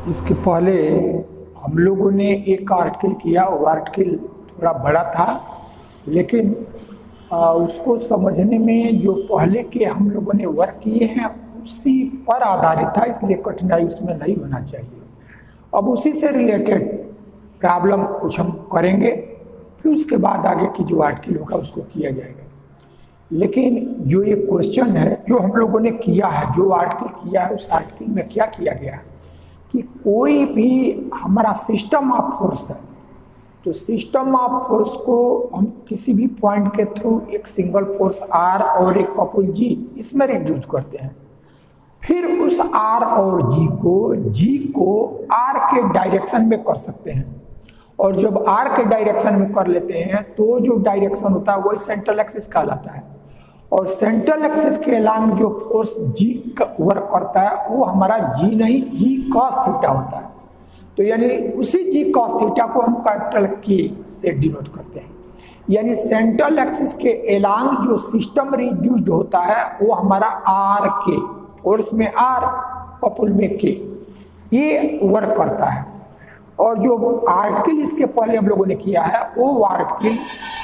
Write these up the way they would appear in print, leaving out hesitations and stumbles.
इसके पहले हम लोगों ने एक आर्टिकल किया, वो आर्टिकल थोड़ा बड़ा था, लेकिन उसको समझने में जो पहले के हम लोगों ने वर्क किए हैं उसी पर आधारित था, इसलिए कठिनाई उसमें नहीं होना चाहिए। अब उसी से रिलेटेड प्रॉब्लम कुछ हम करेंगे, फिर उसके बाद आगे की जो आर्टिकल होगा उसको किया जाएगा। लेकिन जो ये क्वेश्चन है जो हम लोगों ने किया है, जो आर्टिकल किया है, उस आर्टिकल में क्या किया गया कि कोई भी हमारा सिस्टम ऑफ फोर्स है, तो सिस्टम ऑफ फोर्स को हम किसी भी पॉइंट के थ्रू एक सिंगल फोर्स आर और एक कपल जी इसमें रिड्यूस करते हैं। फिर उस आर और जी को आर के डायरेक्शन में कर सकते हैं, और जब आर के डायरेक्शन में कर लेते हैं तो जो डायरेक्शन होता है वही सेंट्रल एक्सिस कहलाता है, और सेंट्रल एक्सिस के अलांग जो फोर्स जी वर्क करता है वो हमारा जी नहीं, जी कॉस थीटा होता है। तो यानी उसी जी कॉस थीटा को हम कैपिटल के से डिनोट करते हैं। यानी सेंट्रल एक्सिस के अलांग जो सिस्टम रिड्यूस्ड होता है वो हमारा आर के, फोर्स में आर कपल में के, ये वर्क करता है। और जो आर्टिकल इसके पहले हम लोगों ने किया है वो आर्टिकल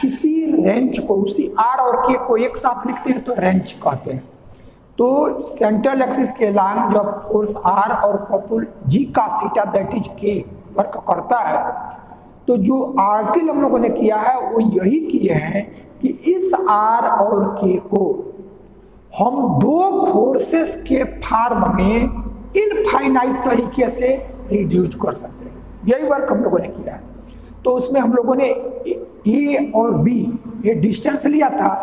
किसी रेंज को, उसी आर और के को एक साथ लिखते हैं तो रेंज कहते हैं। तो सेंट्रल एक्सिस के अलांग जब फोर्स आर और कपल जी का थीटा दैट इज के वर्क करता है, तो जो आर्टिकल हम लोगों ने किया है वो यही किए हैं कि इस आर और के को हम दो फोर्सेस के फॉर्म में इनफाइनाइट तरीके से रिड्यूस कर सकते हैं। यही वर्क हम लोगों ने किया है। तो उसमें हम लोगों ने ए और बी ये डिस्टेंस लिया था,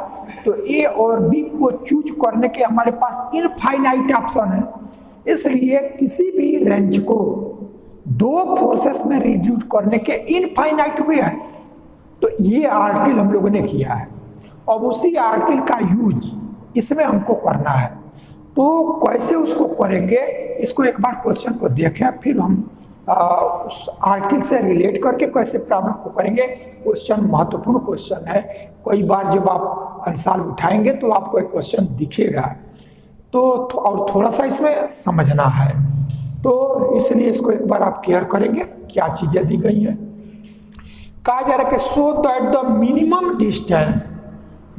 तो ए और बी को चूज करने के हमारे पास इनफाइनाइट ऑप्शन है, इसलिए किसी भी रेंज को दो फोर्सेस में रिड्यूस करने के इनफाइनाइट वे है। तो ये आर्टिकल हम लोगों ने किया है, और उसी आर्टिकल का यूज इसमें हमको करना है। तो कैसे उसको करेंगे, इसको एक बार क्वेश्चन को देखें, फिर हम उस आर्टिकल से रिलेट करके कैसे प्रॉब्लम को करेंगे। क्वेश्चन महत्वपूर्ण क्वेश्चन है, कई बार जब आप आंसर उठाएंगे तो आपको एक क्वेश्चन दिखेगा, तो और थोड़ा सा इसमें समझना है, तो इसलिए इसको एक बार आप केयर करेंगे क्या चीजें दी गई हैं। कहा जा रहा है कि so that the minimum distance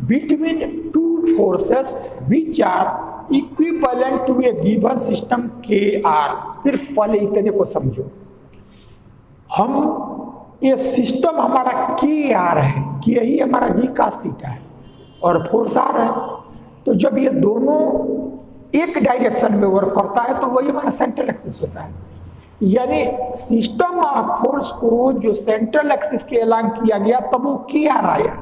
between two forces which are equivalent to a given system K R. सिर्फ पहले इतने को समझो, हम ये सिस्टम हमारा के आर है कि यही हमारा जी कास थीटा है और फोर्स आर है। तो जब ये दोनों एक डायरेक्शन में वर्क करता है तो वही हमारा सेंट्रल एक्सिस होता है। यानी सिस्टम ऑफ फोर्स को जो सेंट्रल एक्सिस के अलांग किया गया तब वो के आर आया।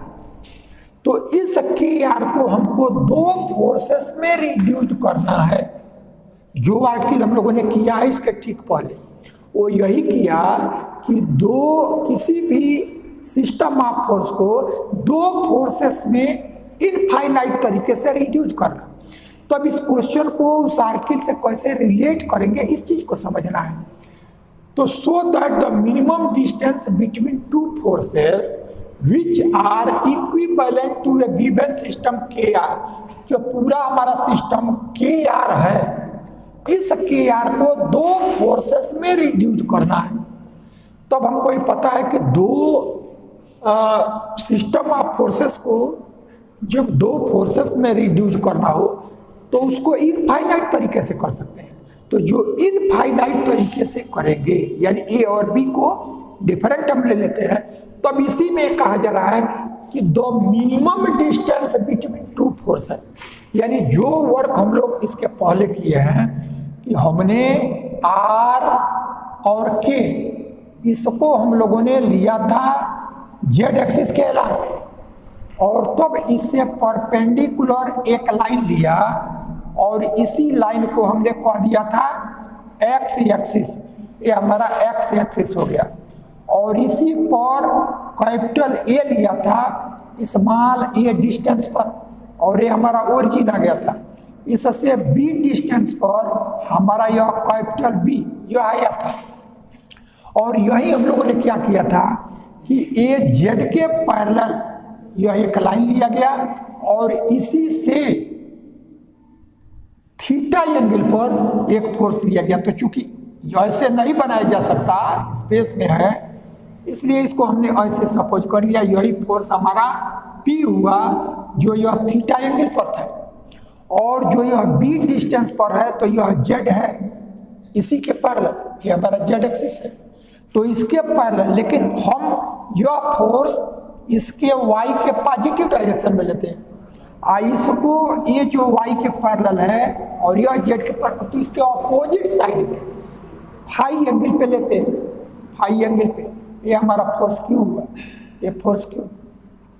तो इस के आर को हमको दो फोर्सेस में रिड्यूस करना है। जो आर्टिकल हम लोगों ने किया है इसके ठीक पहले वो यही किया कि किसी भी सिस्टम ऑफ फोर्स को दो फोर्सेस में इनफाइनाइट तरीके से रिड्यूस करना। तो अब इस क्वेश्चन को उस आर्टिकल से कैसे रिलेट करेंगे इस चीज को समझना है। तो सो that the minimum distance between two forces which are equivalent to a given system KR, जो पूरा हमारा सिस्टम KR है, इस KR को दो फोर्सेस में रिड्यूस करना है। तब हमको ये पता है कि दो सिस्टम ऑफ फोर्सेस को जब दो फोर्सेस में रिड्यूस करना हो तो उसको इनफाइनाइट तरीके से कर सकते हैं। तो जो इनफाइनाइट तरीके से करेंगे, यानी ए और बी को डिफरेंट हम ले लेते हैं, तब इसी में कहा जा रहा है कि the minimum distance between two forces, यानी जो वर्क हम लोग इसके पहले किए हैं कि हमने आर और के इसको हम लोगों ने लिया था जेड एक्सिस के अलावा, और तब इससे परपेंडिकुलर एक लाइन लिया और इसी लाइन को हमने कह दिया था एक्स एक्सिस, ये हमारा एक्स एक्सिस हो गया, और इसी पर कैपिटल ए लिया था स्मॉल ए डिस्टेंस पर, और ये हमारा ओरिजिन आ गया था। इससे बी डिस्टेंस पर हमारा यह कैपिटल बी यह आया था, और यही हम लोगों ने क्या किया था कि ए जेड के पैरेलल यह एक लाइन लिया गया और इसी से थीटा एंगल पर एक फोर्स लिया गया। तो चूंकि ऐसे नहीं बनाया जा सकता, स्पेस में है, इसलिए इसको हमने ऐसे सपोज कर लिया। यही फोर्स हमारा P हुआ जो यह थीटा एंगल पर था, और जो यह B डिस्टेंस पर है तो यह Z है, इसी के पैरेलल, ये हमारा Z एक्सिस है, तो इसके पैरेलल। लेकिन हम यह फोर्स इसके Y के पॉजिटिव डायरेक्शन में लेते हैं, इसको ये जो Y के पैरेलल है और यह Z के पैरेलल, तो इसके ऑपोजिट साइड में फाई एंगल पे लेते हैं, फाई एंगल पे। ये हमारा फोर्स Q हुआ, ये फोर्स Q,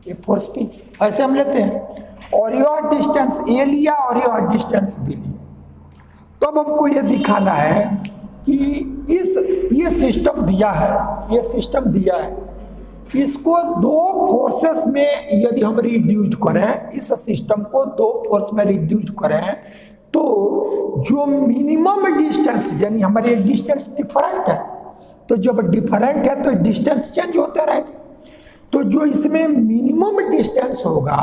ये फोर्स P, ऐसे हम लेते हैं। और यह डिस्टेंस A लिया और यह डिस्टेंस B लिया। तो अब हमको ये दिखाना है कि ये सिस्टम दिया है, ये सिस्टम दिया है, इसको दो फोर्सेस में यदि हम रिड्यूस करें, इस सिस्टम को दो फोर्स में रिड्यूस करें, तो जो मिनिमम डिस्टेंस, यानी हमारे डिस्टेंस डिफरेंट है, तो जब डिफरेंट है तो डिस्टेंस चेंज होते रहेंगे। तो जो इसमें मिनिमम डिस्टेंस होगा,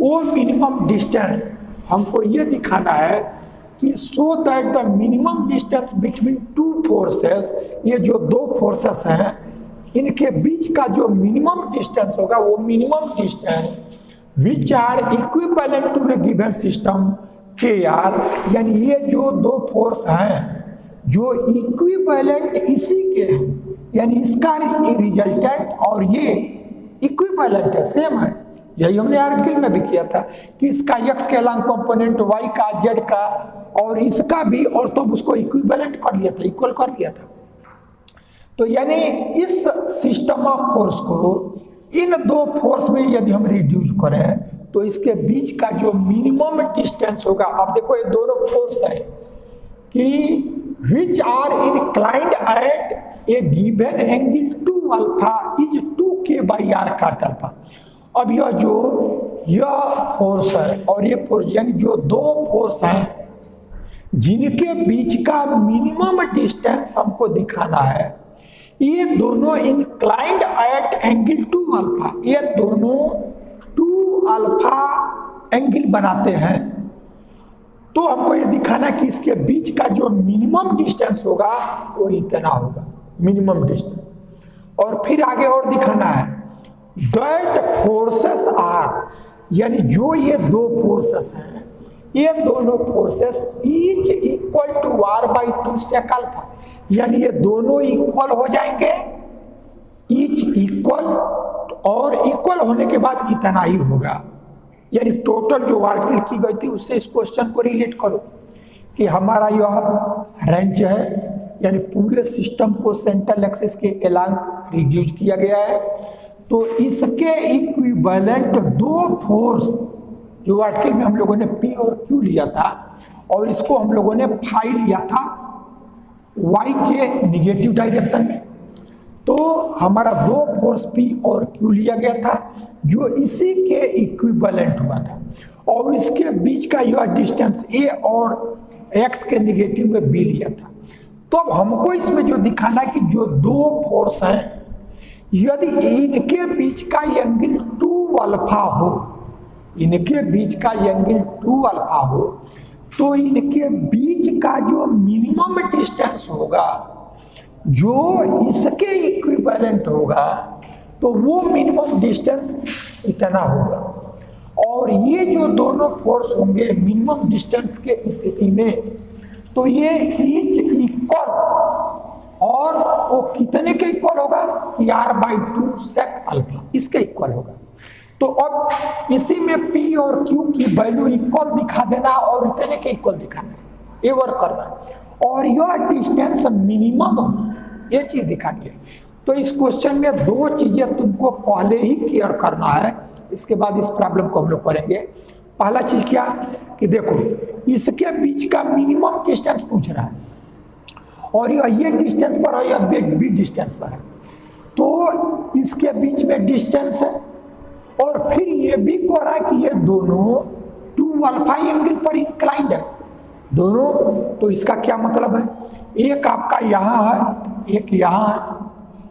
वो मिनिमम डिस्टेंस हमको ये दिखाना है कि so that the minimum distance between two forces, ये जो दो फोर्सेस हैं इनके बीच का जो मिनिमम डिस्टेंस होगा, वो minimum distance which are equivalent to the given system K R, यानी ये जो दो फोर्स हैं जो इक्विवेलेंट इसी के हैं, यानी इसका रिजल्टेंट और ये इक्विवेलेंट है, सेम है। यही हमने आर्टिकल में भी किया था कि इसका x के लॉन्ग कंपोनेंट, y का, z का और इसका भी, और तब उसको इक्विवेलेंट कर लिया था, इक्वल कर लिया था। तो यानी इस सिस्टम ऑफ फोर्स को इन दो फोर्स में यदि हम रिड्यूस करें तो इसके बीच का जो मिनिमम डिस्टेंस होगा, अब देखो ये दोनों फोर्स है कि which are inclined at a given angle to alpha is 2k by r cot alpha। अब यह फोर्स है और ये फोर्स, यानी जो दो फोर्स हैं जिनके बीच का मिनिमम डिस्टेंस हमको दिखाना है, ये दोनों inclined at angle two alpha, ये दोनों टू अल्फा एंगल बनाते हैं। तो हमको ये दिखाना कि इसके बीच का जो मिनिमम डिस्टेंस होगा वो इतना होगा, मिनिमम डिस्टेंस। और फिर आगे और दिखाना है दैट फोर्सेस आर, यानी जो ये दो फोर्सेस हैं, ये दोनों forces each equal to R by 2 sec alpha, यानी ये दोनों इक्वल हो जाएंगे, ईच इक्वल, और इक्वल होने के बाद इतना ही होगा। यानी टोटल जो आर्टिकल की गई थी उससे इस क्वेश्चन को रिलेट करो कि हमारा यह रेंज है, यानी पूरे सिस्टम को सेंट्रल एक्सिस के एलॉन्ग रिड्यूस किया गया है। तो इसके इक्विवेलेंट दो फोर्स जो आर्टिकल में हम लोगों ने P और Q लिया था, और इसको हम लोगों ने फाई लिया था Y के निगेटिव डायरेक्शन में, तो हमारा दो फोर्स P और Q लिया गया था जो इसी के इक्विवेलेंट हुआ था, और इसके बीच का यह डिस्टेंस A और X के निगेटिव में B लिया था। तो अब हमको इसमें जो दिखाना कि जो दो फोर्स हैं, यदि इनके बीच का एंगल 2 अल्फा हो, इनके बीच का एंगल 2 अल्फा हो, तो इनके बीच का जो मिनिमम डिस्टेंस होगा जो इसके इक्विवेलेंट होगा, तो वो मिनिमम डिस्टेंस इतना होगा। और ये जो दोनों फोर्स होंगे मिनिमम डिस्टेंस के स्थिति में, तो ये ईच इक्वल, और वो कितने के इक्वल होगा, r बाई 2 सेक अल्फा, इसके इक्वल होगा। तो अब इसी में P और Q की वैल्यू इक्वल दिखा देना और इतने के इक्वल दिखाना, ये वर्क करना है। और यह डिस्टेंस मिनिमम, ये चीज दिखानी है। तो इस क्वेश्चन में दो चीजें तुमको पहले ही क्लियर करना है, इसके बाद इस प्रॉब्लम को हम लोग करेंगे। पहला चीज क्या कि देखो इसके बीच का मिनिमम डिस्टेंस पूछ रहा है, और ये डिस्टेंस पर है, यह बी डिस्टेंस पर है, तो इसके बीच में डिस्टेंस है। और फिर ये भी कह रहा है कि ये दोनों 2 अल्फा एंगल पर इंक्लाइंड है दोनों। तो इसका क्या मतलब है, एक आपका यहाँ है, एक यहाँ है,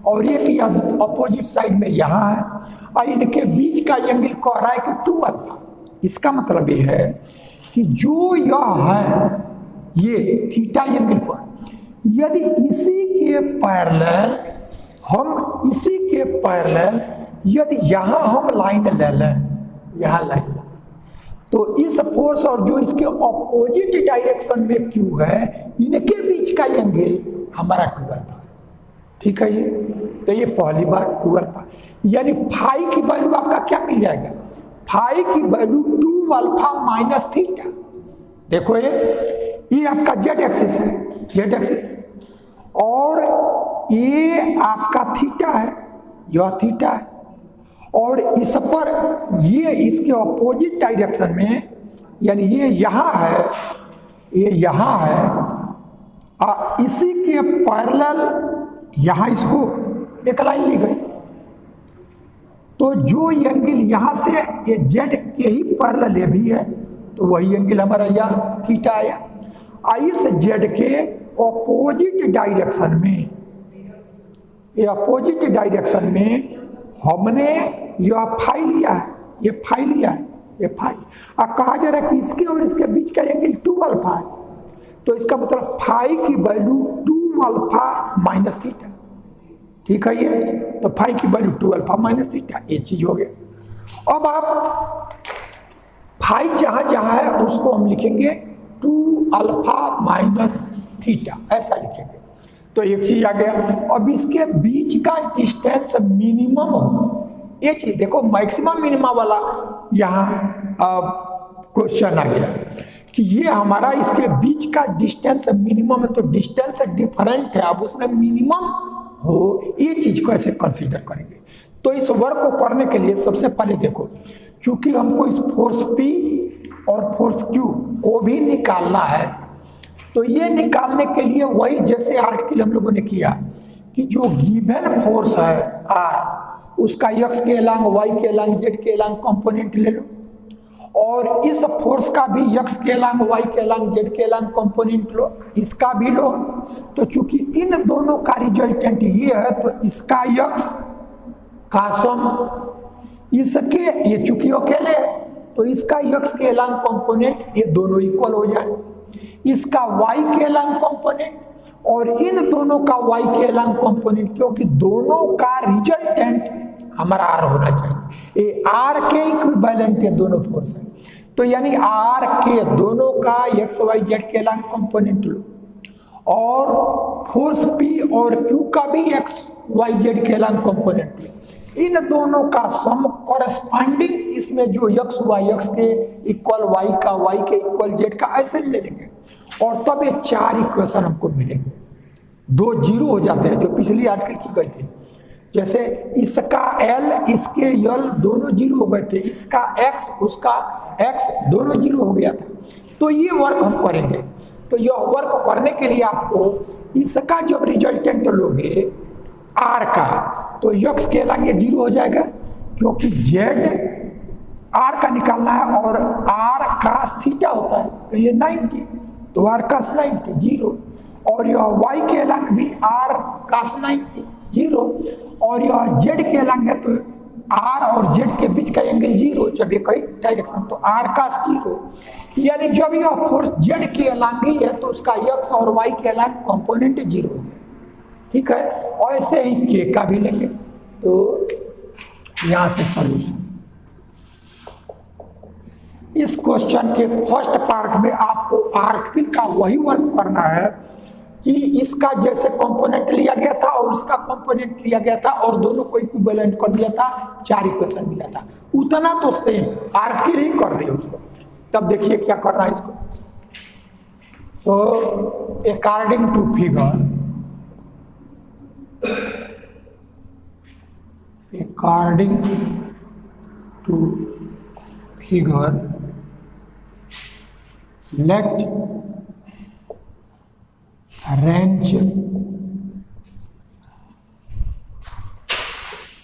और एक अपोजिट साइड में यहाँ है, और इनके बीच का एंगल कह रहा है कि 2 अल्फा। इसका मतलब ये है कि जो यह है, ये थीटा एंगल पर, यदि इसी के पैरेलल यदि यहाँ हम लाइन ले लें, यहाँ लाइन ले लें, तो इस फोर्स और जो इसके ऑपोजिट डायरेक्शन में क्यू है, इनके बीच का एंगल हमारा 2 अल्फा। ठीक है ये, तो ये पहली बार 2 अल्फा, यानी फाई की वैल्यू आपका क्या मिल जाएगा, फाई की वैल्यू 2 अल्फा माइनस थीटा। देखो ये आपका जेड एक्सिस है, और ये आपका थीटा है, यह थीटा है, और इस पर ये इसके ऑपोजिट डायरेक्शन में, यानी ये यहाँ है, ये यहाँ है, इसी के पैरेलल यहाँ इसको एक लाइन ली गई, तो जो एंगल यहाँ से ये जेड के ही पैरेलल ये भी है, तो वही एंगल हमारा यहाँ थीटा आया। इस जेड के ऑपोजिट डायरेक्शन में, ये अपोजिट डायरेक्शन में हमने यह फाई लिया है, ये फाई लिया है, ये फाई। कहा जा रहा है कि इसके और इसके बीच का एंगल 2 अल्फा है, तो इसका मतलब फाई की वैल्यू 2 अल्फा माइनस थीटा। ठीक है ये, तो फाई की वैल्यू 2 अल्फा माइनस थीटा, ये चीज हो गया। अब आप फाई जहां जहां है उसको हम लिखेंगे 2 अल्फा माइनस थीटा, ऐसा लिखेंगे, तो एक चीज आ गया। अब इसके बीच का डिस्टेंस मिनिमम हो, ये चीज देखो, मैक्सिमम मिनिमम वाला यहाँ क्वेश्चन आ गया कि ये हमारा इसके बीच का डिस्टेंस मिनिमम है, तो डिस्टेंस डिफरेंट है, अब उसमें मिनिमम हो, ये चीज को ऐसे कंसीडर करेंगे। तो इस वर्क को करने के लिए सबसे पहले देखो, चूंकि हमको इस फोर्स P और फोर्स Q को भी निकालना है, तो ये निकालने के लिए वही जैसे आर्टिकल हम लोगों ने किया कि जो गिवन फोर्स है R, उसका x के एलांग, y के एलांग, z के एलांग कंपोनेंट ले लो, और इस फोर्स का भी x के एलांग, y के एलांग, z के एलांग कंपोनेंट लो, इसका भी लो। तो चूंकि इन दोनों का रिजल्टेंट ये है, तो इसका x का सम इसके, ये चूंकि अकेले है, तो इसका x के एलांग कंपोनेंट ये दोनों इक्वल हो जाए, इसका y के एलांग कंपोनेंट और इन दोनों का y के एलांग कंपोनेंट, क्योंकि दोनों का रिजल्टेंट हमारा R होना चाहिए, ये R के इक्विवेलेंट है दोनों फोर्स है, तो यानी R के दोनों का x y z के एलांग कंपोनेंट लो, और फोर्स P और Q का भी x y z के एलांग कंपोनेंट लो, इन दोनों का सम कॉरेस्पॉन्डिंग, इसमें जो x के इक्वल y का, y के इक्वल z का, ऐसे ले लेंगे, और तब ये 4 इक्वेशन हमको मिलेंगे। 2 जीरो हो जाते हैं जो पिछली आर्टिकल की गई थी, जैसे इसका L इसके L दोनों जीरो हो गए थे, इसका X उसका X दोनों जीरो हो गया था। तो ये वर्क हम करेंगे, तो यह वर्क करने के लिए आपको इसका जब रिजल्टेंट लोगे R का, तो x के एलांग ये जीरो हो जाएगा, क्योंकि z R का निकालना है और R cos थीटा होता है, तो ये 90, तो R cos 90 जीरो, और यह y के एलांग भी R cos 90 जीरो, और यह z के एलांग है, तो R और z के बीच का एंगल जीरो, जब ये कहीं डायरेक्शन, तो R cos जीरो, यानी जब यह फोर्स z के एलांग ही है, तो उसका x और y के एलांग कंपोनेंट जीरो है। ठीक है, और ऐसे ही k का भी लेंगे, तो यहां से सॉल्यूशन। इस क्वेश्चन के फर्स्ट पार्ट में आपको आर्टिकल का वही वर्क करना है कि इसका जैसे कंपोनेंट लिया गया था और इसका कंपोनेंट लिया गया था, और दोनों को इक्विवेलेंट कर दिया था, 4 इक्वेशन मिला था, उतना तो सेम आर्टिकल ही कर रही है उसको। तब देखिए क्या करना है इसको, तो according to figure, according to figure, let range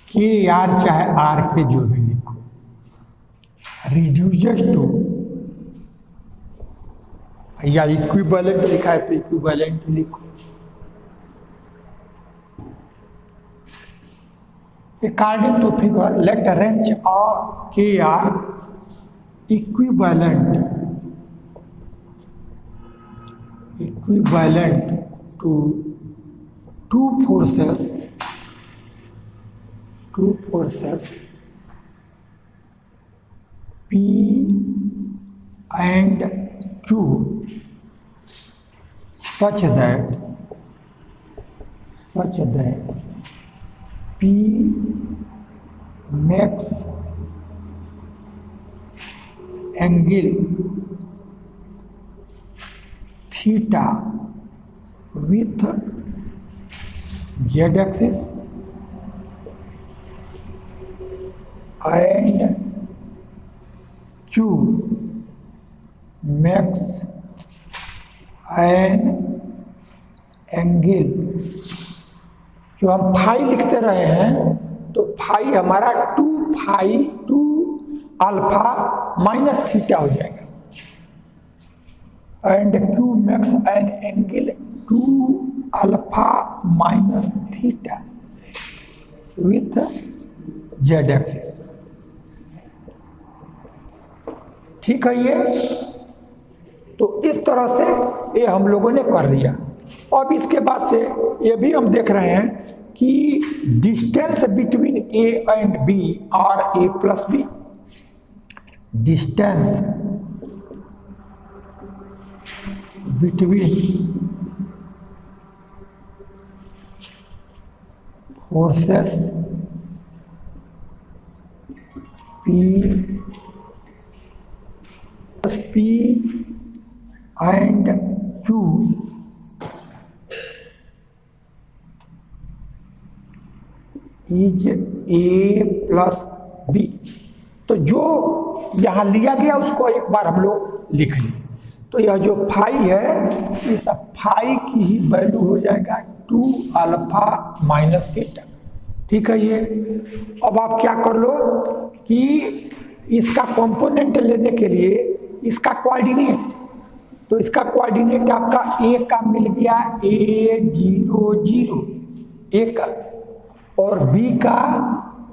k r चाहे r के जो भी लिखो, reduces to, या इक्विवेलेंट लिखा है तो इक्विवेलेंट लिखो, according to figure let the range of k r equivalent to two forces P and Q such that P makes angle theta with z-axis and Q makes an angle, जो हम phi लिखते रहे हैं तो phi हमारा 2 alpha minus theta हो जाएगा, and Q makes an angle 2 alpha minus theta with Z axis. ठीक है ये, तो इस तरह से ये हम लोगों ने कर लिया। अब इसके बाद से ये भी हम देख रहे हैं कि distance between A and B are A plus B, distance between forces P and Q is A plus B। तो जो यहाँ लिया गया उसको एक बार हम लोग लिख लें। तो यह जो फाई है इस फाई की ही वैल्यू हो जाएगा 2 अल्फा माइनस थीटा। ठीक है ये। अब आप क्या कर लो कि इसका कंपोनेंट लेने के लिए इसका कोऑर्डिनेट, तो इसका कोऑर्डिनेट आपका ए का मिल गया A0 0 ए का, और बी का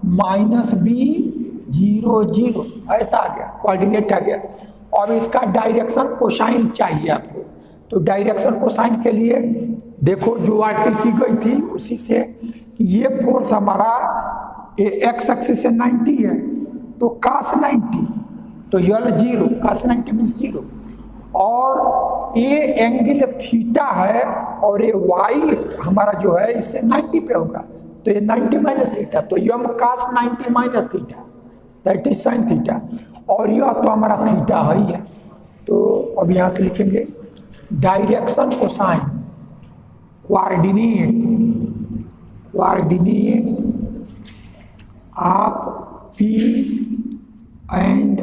-B0 0 ऐसा आ गया, कोऑर्डिनेट आ गया। और इसका डायरेक्शन कोसाइन चाहिए आपको, तो डायरेक्शन कोसाइन के लिए देखो जो आर्टिकल की गई थी उसी से, ये फोर्स हमारा एक्स एक्सिस से 90 है तो cos 90, तो यल 0, cos 90 मीन्स 0, और ये एंगल थीटा है और ये वाई हमारा जो है इससे 90 पे होगा, तो ये 90 माइनस थीटा, तो यम cos 90 minus theta that is sine theta, और यह तो हमारा थीटा है ही है। तो अब यहाँ से लिखेंगे direction cosine coordinate of P and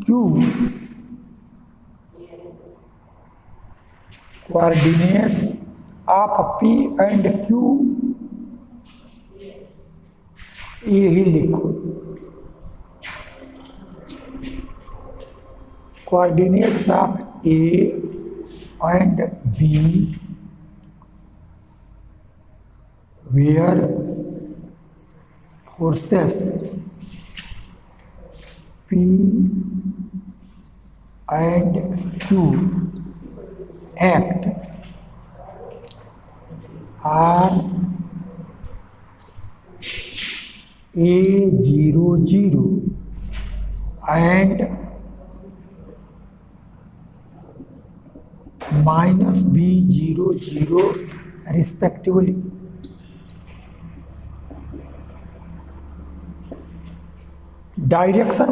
Q, coordinates of P and Q यही लिखो, coordinates of A and B where forces P and Q act are A0 0 and -B0 0 respectively। Direction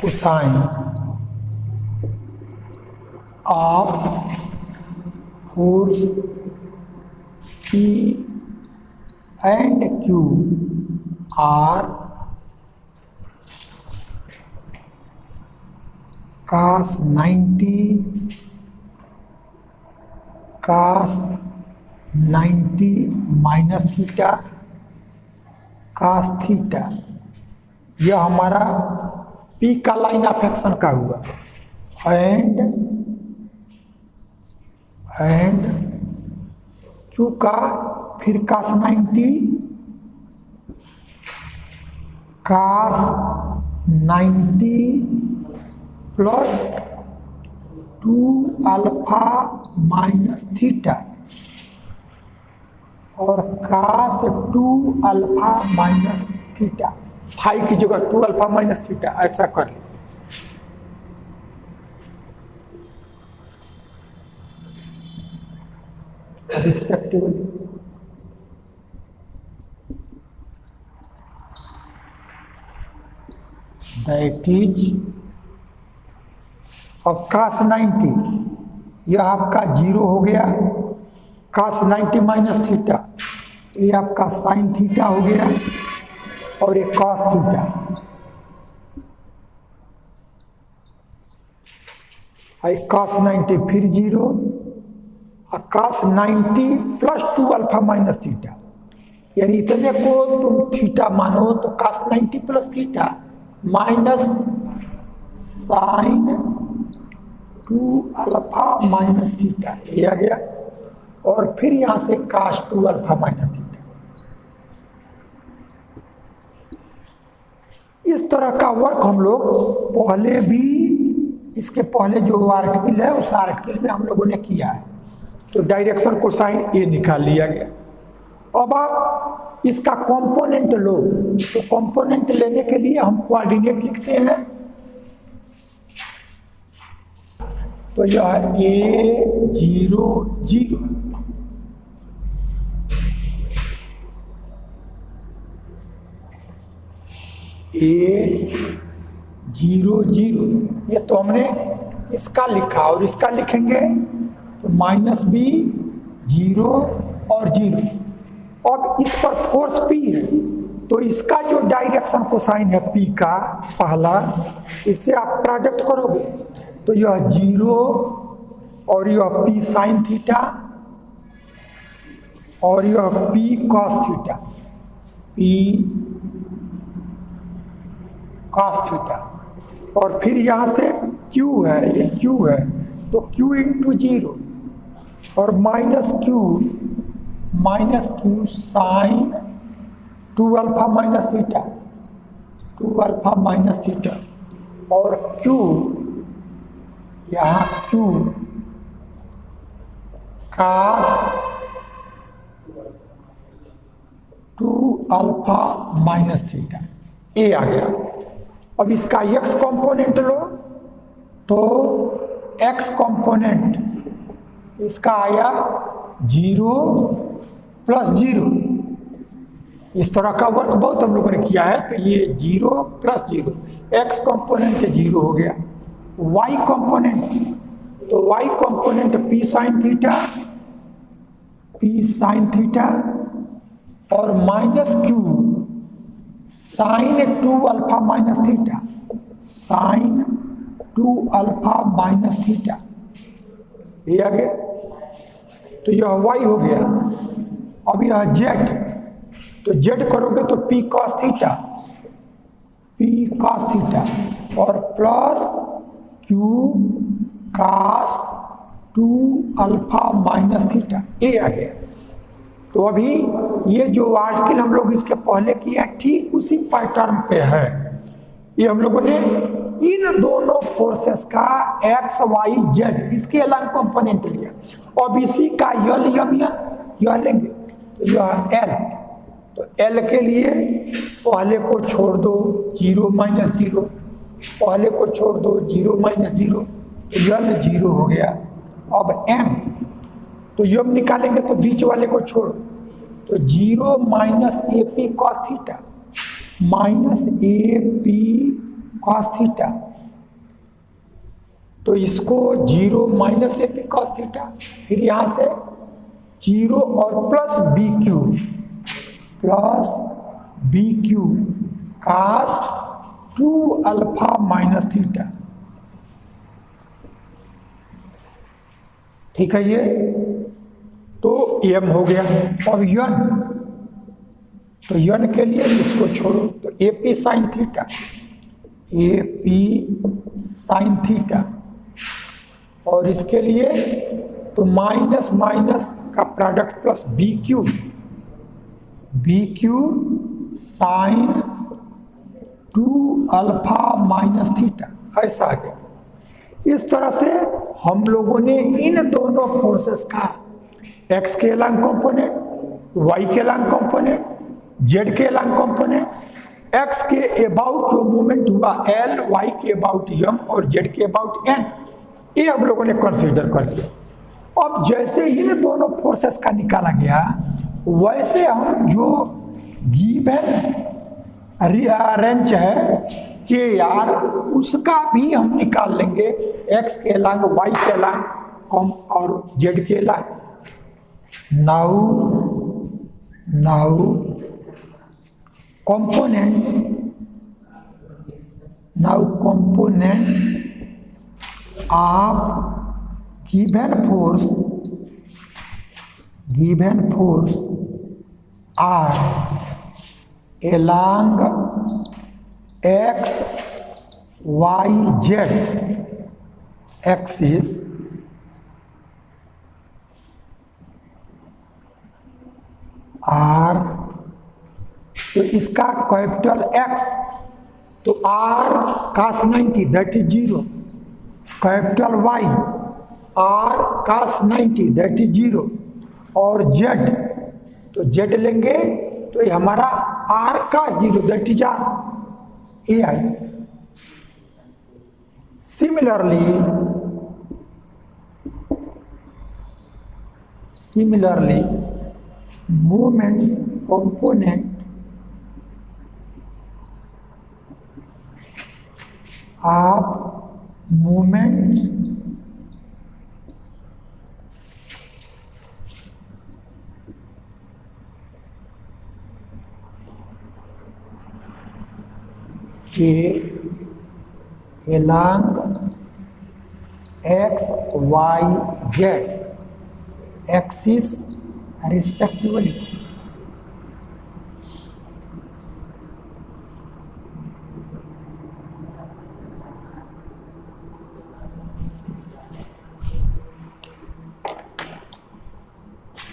cosine, of force P and Q are cos 90 minus theta cos theta, यह हमारा P का line of action का हुआ, and Q का फिर cos 90 + plus 2 alpha minus theta और cos 2 alpha minus theta, five की जगह 2 अल्फा माइनस थीटा ऐसा कर लीजिए। रिस्पेक्टिवली दैट इज, अब कास 90 यह आपका 0 हो गया, कास 90 माइनस थीटा ये आपका साइन थीटा हो गया और ये कॉस थीटा, कास 90 फिर 0 और cos 90 plus 2 alpha minus theta, यानी इतने को तुम थीटा मानो तो cos 90 plus theta minus sine 2 alpha minus theta ये आ गया, और फिर यहां से कास 2 अल्फा माइनस थीटा। इस तरह का वर्क हम लोग पहले भी, इसके पहले जो आर्टिकल है उस आर्टिकल में हम लोगों ने किया है। तो डायरेक्शन कोसाइन ये निकाल लिया गया। अब आप इसका कंपोनेंट लो, तो कंपोनेंट लेने के लिए हम कोऑर्डिनेट लिखते हैं। तो यह A0 0 A0 0, ये तो हमने इसका लिखा और इसका लिखेंगे तो माइनस B 0 और 0। अब इस पर फोर्स P है, तो इसका जो डायरेक्शन कोसाइन है P का पहला, इससे आप प्रोडक्ट करोगे तो यह 0 और यह P साइन थीटा और यह P cos theta, P cos theta, और फिर यहाँ से Q है, ये Q है तो Q इंटू 0 और minus Q sine 2 alpha minus theta, 2 alpha minus theta, और Q यहाँ Q cos 2 alpha minus theta ये आ गया। अब इसका x कंपोनेंट लो, तो x कंपोनेंट इसका आया 0 प्लस 0। इस तरह का वर्क बहुत हम लोगों ने किया है। तो ये 0 प्लस 0, x कंपोनेंट 0 हो गया। y कंपोनेंट, तो y component p sine theta और minus q sine 2 alpha minus theta, sine 2 alpha minus theta ये आ गया। तो यह y हो गया। अब यह z, तो z करोगे तो p cos थीटा और plus q cos 2 alpha minus theta ये आ गया। तो अभी ये जो आर्टिकल हम लोग इसके पहले किया ठीक उसी पैटर्न पे है। ये हम लोगों ने इन दोनों फोर्सेस का x y z इसके अलग कंपोनेंट लिया, और इसी का यह लेंगे तो यह L, तो L के लिए पहले को छोड़ दो 0 माइनस 0, पहले को छोड़ दो 0 माइनस 0, तो L 0 हो गया। अब M, तो यम निकालेंगे तो बीच वाले को छोड़ो, तो 0 minus AP cos theta minus AP cos theta, तो इसको 0 माइनस AP कॉस थीटा, फिर यहाँ से 0 और plus BQ cos 2 alpha minus theta. ठीक है, ये तो m हो गया। अब यन, तो यन के लिए इसको छोड़ो, तो AP साइन थीटा, और इसके लिए तो माइनस माइनस का product plus BQ sine 2 alpha minus theta ऐसा आ गया। इस तरह से हम लोगों ने इन दोनों फोर्सेस का एक्स के एलांग कंपोनेंट, वाई के एलांग कंपोनेंट, जेड के एलांग कंपोनेंट, एक्स के अबाउट जो मूवमेंट हुआ एल, वाई के अबाउट एम और जेड के अबाउट एन, ये हम लोगों ने कंसीडर कर लिया। अब जैसे इन दोनों फोर्सेस का निकाला गया, वैसे हम जो गिवन रेंज है के आर, उसका भी हम निकाल लेंगे एक्स के एलांग, वाई के एलांग और जेड के along. Now components of given force are along x, y, z axis are, तो इसका कैपिटल एक्स तो R cos 90 that is 0, capital Y R cos 90 that is 0 और जेड, तो Z लेंगे तो ये हमारा R cos 0 that is R, A I. Similarly moments component of movement के along x, y, z axis respectively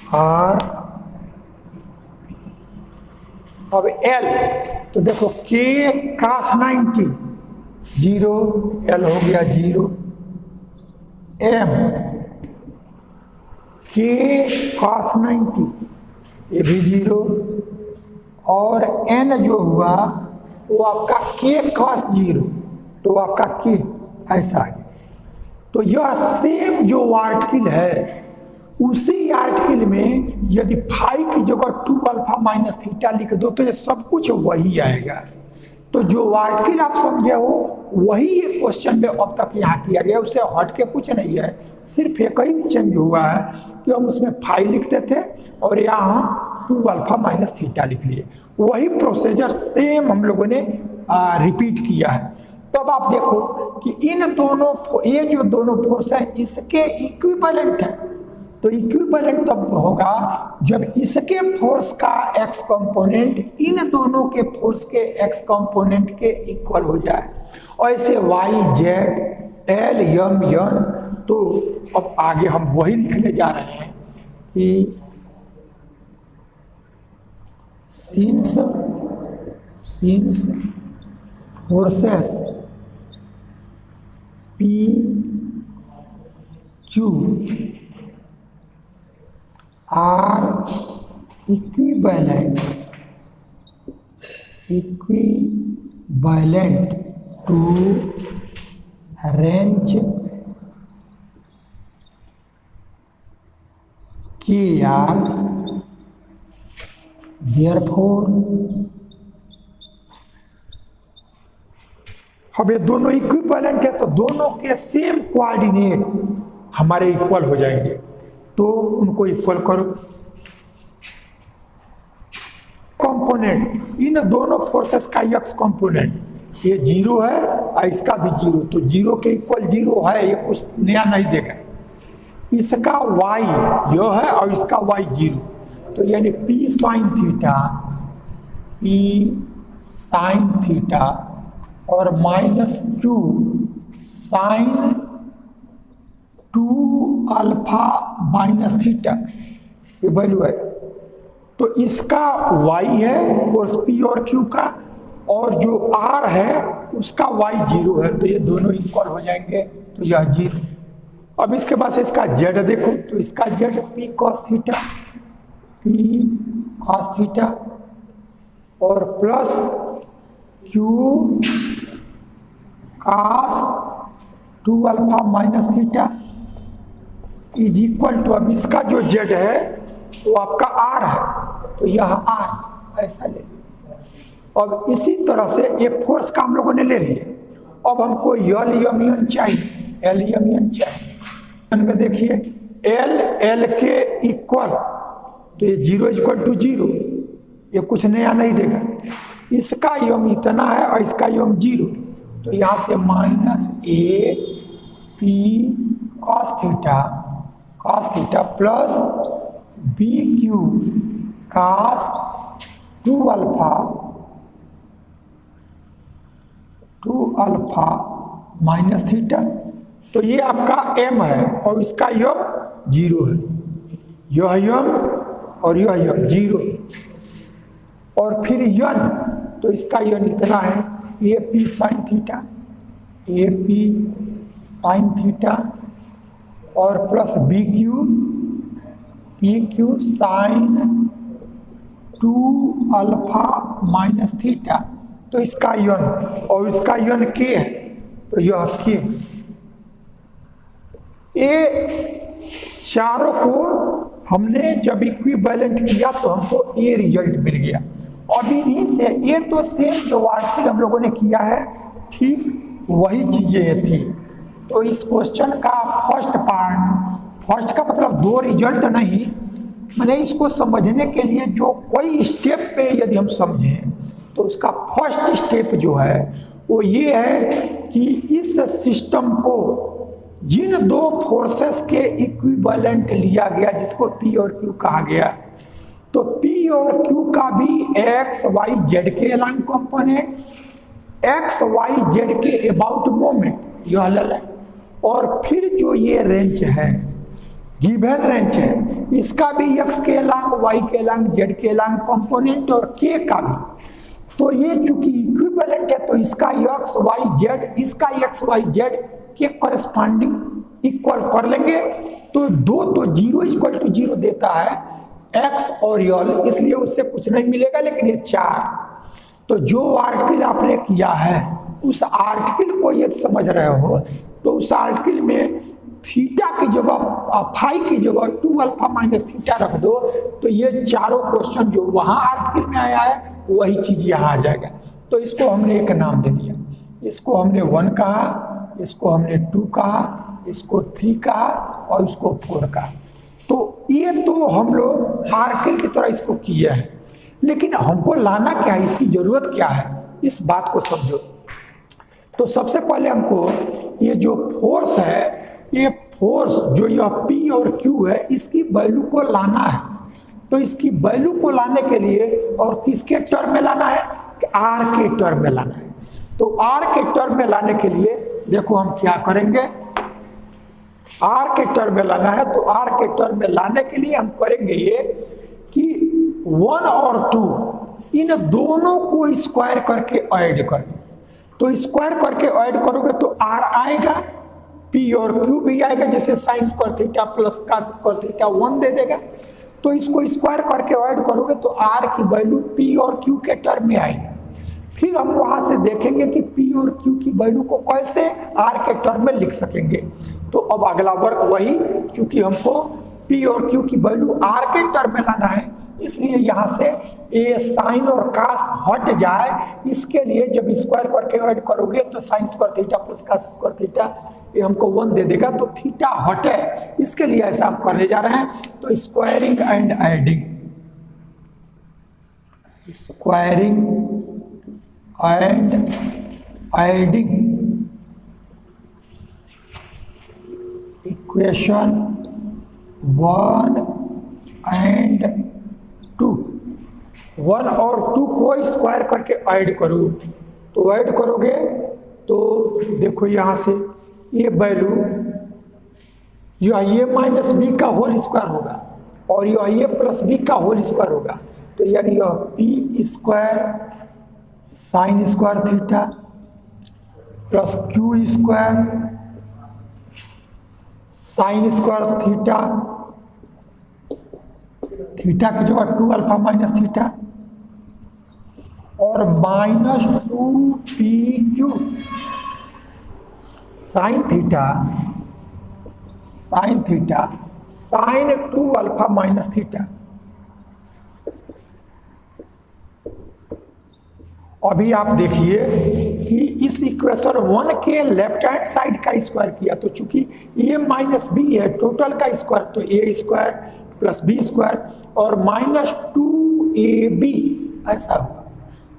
और अब L, तो देखो K cos 90 0, L हो गया 0, M K cos 90 ये भी 0 और N जो हुआ वो आपका K cos 0, तो आपका K ऐसा है। तो यह सेम जो आर्टिकल है, उसी आर्टिकल में यदि फाई की जगह 2 अल्फा माइनस थीटा लिख दो तो ये सब कुछ वही आएगा। तो जो आर्टिकल आप समझे हो वही ये क्वेश्चन में अब तक यहाँ किया गया, उससे हट के कुछ नहीं है। सिर्फ एक ही चेंज हुआ है कि हम उसमें फाई लिखते थे और यहाँ 2 अल्फा माइनस थीटा लिख लिए। वही प्रोसीजर सेम हम लोगों ने रिपीट किया है। तो अब आप देखो कि इन दोनों, ये जो दोनों फोर्स है इसके इक्विवेलेंट है। तो इक्विवेलेंट तब होगा जब इसके फोर्स का एक्स कंपोनेंट इन दोनों के फोर्स के एक्स कंपोनेंट के इक्वल हो जाए। और ऐसे Y, Z, L, M, N, तो अब आगे हम वही लिखने जा रहे हैं कि since forces P Q are equivalent to range KR, therefore अब ये दोनों इक्विवेलेंट है तो दोनों के सेम कोऑर्डिनेट हमारे इक्वल हो जाएंगे, तो उनको इक्वल करो। कंपोनेंट इन दोनों फोर्सेस का एक्स कंपोनेंट ये 0 है और इसका भी 0, तो 0 के इक्वल 0 है, ये कुछ नया नहीं देगा। इसका y यो है और इसका y 0, तो यानी p sin थीटा और minus q sine 2 alpha minus theta ये वैल्यू है। तो इसका y है कोस p और q का, और जो r है उसका y 0 है, तो ये दोनों इक्वल हो जाएंगे। तो यह 0। अब इसके बाद से इसका जेड देखो, तो इसका Z P cos theta, P cos theta और plus Q cos 2 alpha minus theta is equal to, अब इसका जो जेड है वो आपका आर है, तो यह आर ऐसा ले लिया। अब इसी तरह से एक फोर्स का हम लोगों ने ले लिया। अब हमको एल चाहिए, एल चाहिए। में देखिए एल के इक्वल, तो ये 0 इक्वल टू 0, ये कुछ नया नहीं देगा। इसका यम इतना है और इसका यम 0, तो यहाँ से minus A P cos theta plus B Q cos 2 alpha minus theta, तो ये आपका m है और इसका यम 0 है, यह यम और यह यम 0, और फिर यन, तो इसका यन इतना है ए पी साइन थीटा और plus B Q sine 2 alpha minus theta, तो इसका यन और इसका यन के है, तो यह के। ये चारों को हमने जब इक्विवेलेंट किया तो हमको ये रिजल्ट मिल गया। अब इन्हीं से ये तो सेम जो आर्टिकल हम लोगों ने किया है ठीक वही चीजें थी। तो इस क्वेश्चन का फर्स्ट का मतलब 2 रिजल्ट नहीं, मैंने इसको समझने के लिए जो कोई स्टेप पे यदि हम समझें तो उसका फर्स्ट स्टेप जो है वो ये है कि इस सिस्टम को जिन 2 फोर्सेस के इक्विवेलेंट लिया गया जिसको P और Q कहा गया, तो P और Q का भी x y z के along component, x y z के अबाउट मोमेंट यह ले लें, और फिर जो ये रेंज है गिवन रेंज है इसका भी x के अलोंग y के अलोंग z के अलोंग कंपोनेंट और k का भी। तो ये चूंकि इक्विवेलेंट है तो इसका x y z इसका x y z के करस्पॉन्डिंग इक्वल कर लेंगे, तो 2 तो 0 इक्वल टू 0 देता है x और यल, इसलिए उससे कुछ नहीं मिलेगा, लेकिन ये 4। तो जो आर्टिकल आपने किया है उस आर्टिकल को ये समझ रहे हो, तो उस आर्टिकल में थीटा की जगह फाई की जगह 2 अल्फा माइनस थीटा रख दो, तो ये चारों क्वेश्चन जो वहाँ आर्टिकल में आया है वही चीज यहाँ आ जाएगा। तो इसको हमने एक नाम दे दिया, इसको हमने 1 कहा, इसको हमने 2 कहा, इसको 3 कहा और इसको 4 कहा। तो ये तो हम लोग आर्टिकल की तरह इसको किया है, लेकिन हमको लाना क्या है, इसकी जरूरत क्या है, इस बात को समझो। तो सबसे पहले हमको ये जो फोर्स है, ये फोर्स जो यह P और Q है इसकी वैल्यू को लाना है। तो इसकी वैल्यू को लाने के लिए और किसके टर्म में लाना है, R के टर्म में लाना है। तो R के टर्म में लाने के लिए देखो हम क्या करेंगे, R के टर्म में लाना है, तो R के टर्म में लाने के लिए हम करेंगे ये कि 1 और 2 इन दोनों को स्क्वायर करके ऐड कर दो। तो स्क्वायर करके ऐड करोगे तो R आएगा, P और Q भी आएगा, जैसे sign square theta plus cos square theta 1 दे देगा। तो इसको स्क्वायर करके ऐड करोगे तो R की वैल्यू P और Q के टर्म में आएगा। फिर हम वहां से देखेंगे कि P और Q की वैल्यू को कैसे R के टर्म में लिख सकेंगे। तो अब अगला वर्क वही, क्योंकि हमको P और Q की वैल्यू R के टर्म में लाना है, इसलिए यहाँ से ये साइन और कास हट जाए, इसके लिए जब स्क्वायर करके ऐड करोगे तो sine square theta plus cos square theta ये हमको 1 दे देगा, तो थीटा हटे, इसके लिए ऐसा हम करने जा रहे हैं। तो squaring and adding, squaring and adding equation 1 and 2, 1 और 2 को स्क्वायर करके ऐड करो। तो ऐड करोगे तो देखो यहाँ से ये वैल्यू ये माइनस बी का होल स्क्वायर होगा और ये प्लस बी का होल स्क्वायर होगा। तो यानी यह P square sine square theta plus Q square sine square theta, theta की जगह 2 अल्फा माइनस थीटा, और -2 PQ sine theta sine 2 alpha minus theta. अभी आप देखिए कि इस इक्वेशन 1 के लेफ्ट हैंड साइड का स्क्वायर किया तो चूंकि a माइनस बी है टोटल का स्क्वायर, तो a square plus B square और -2ab ऐसा हुआ।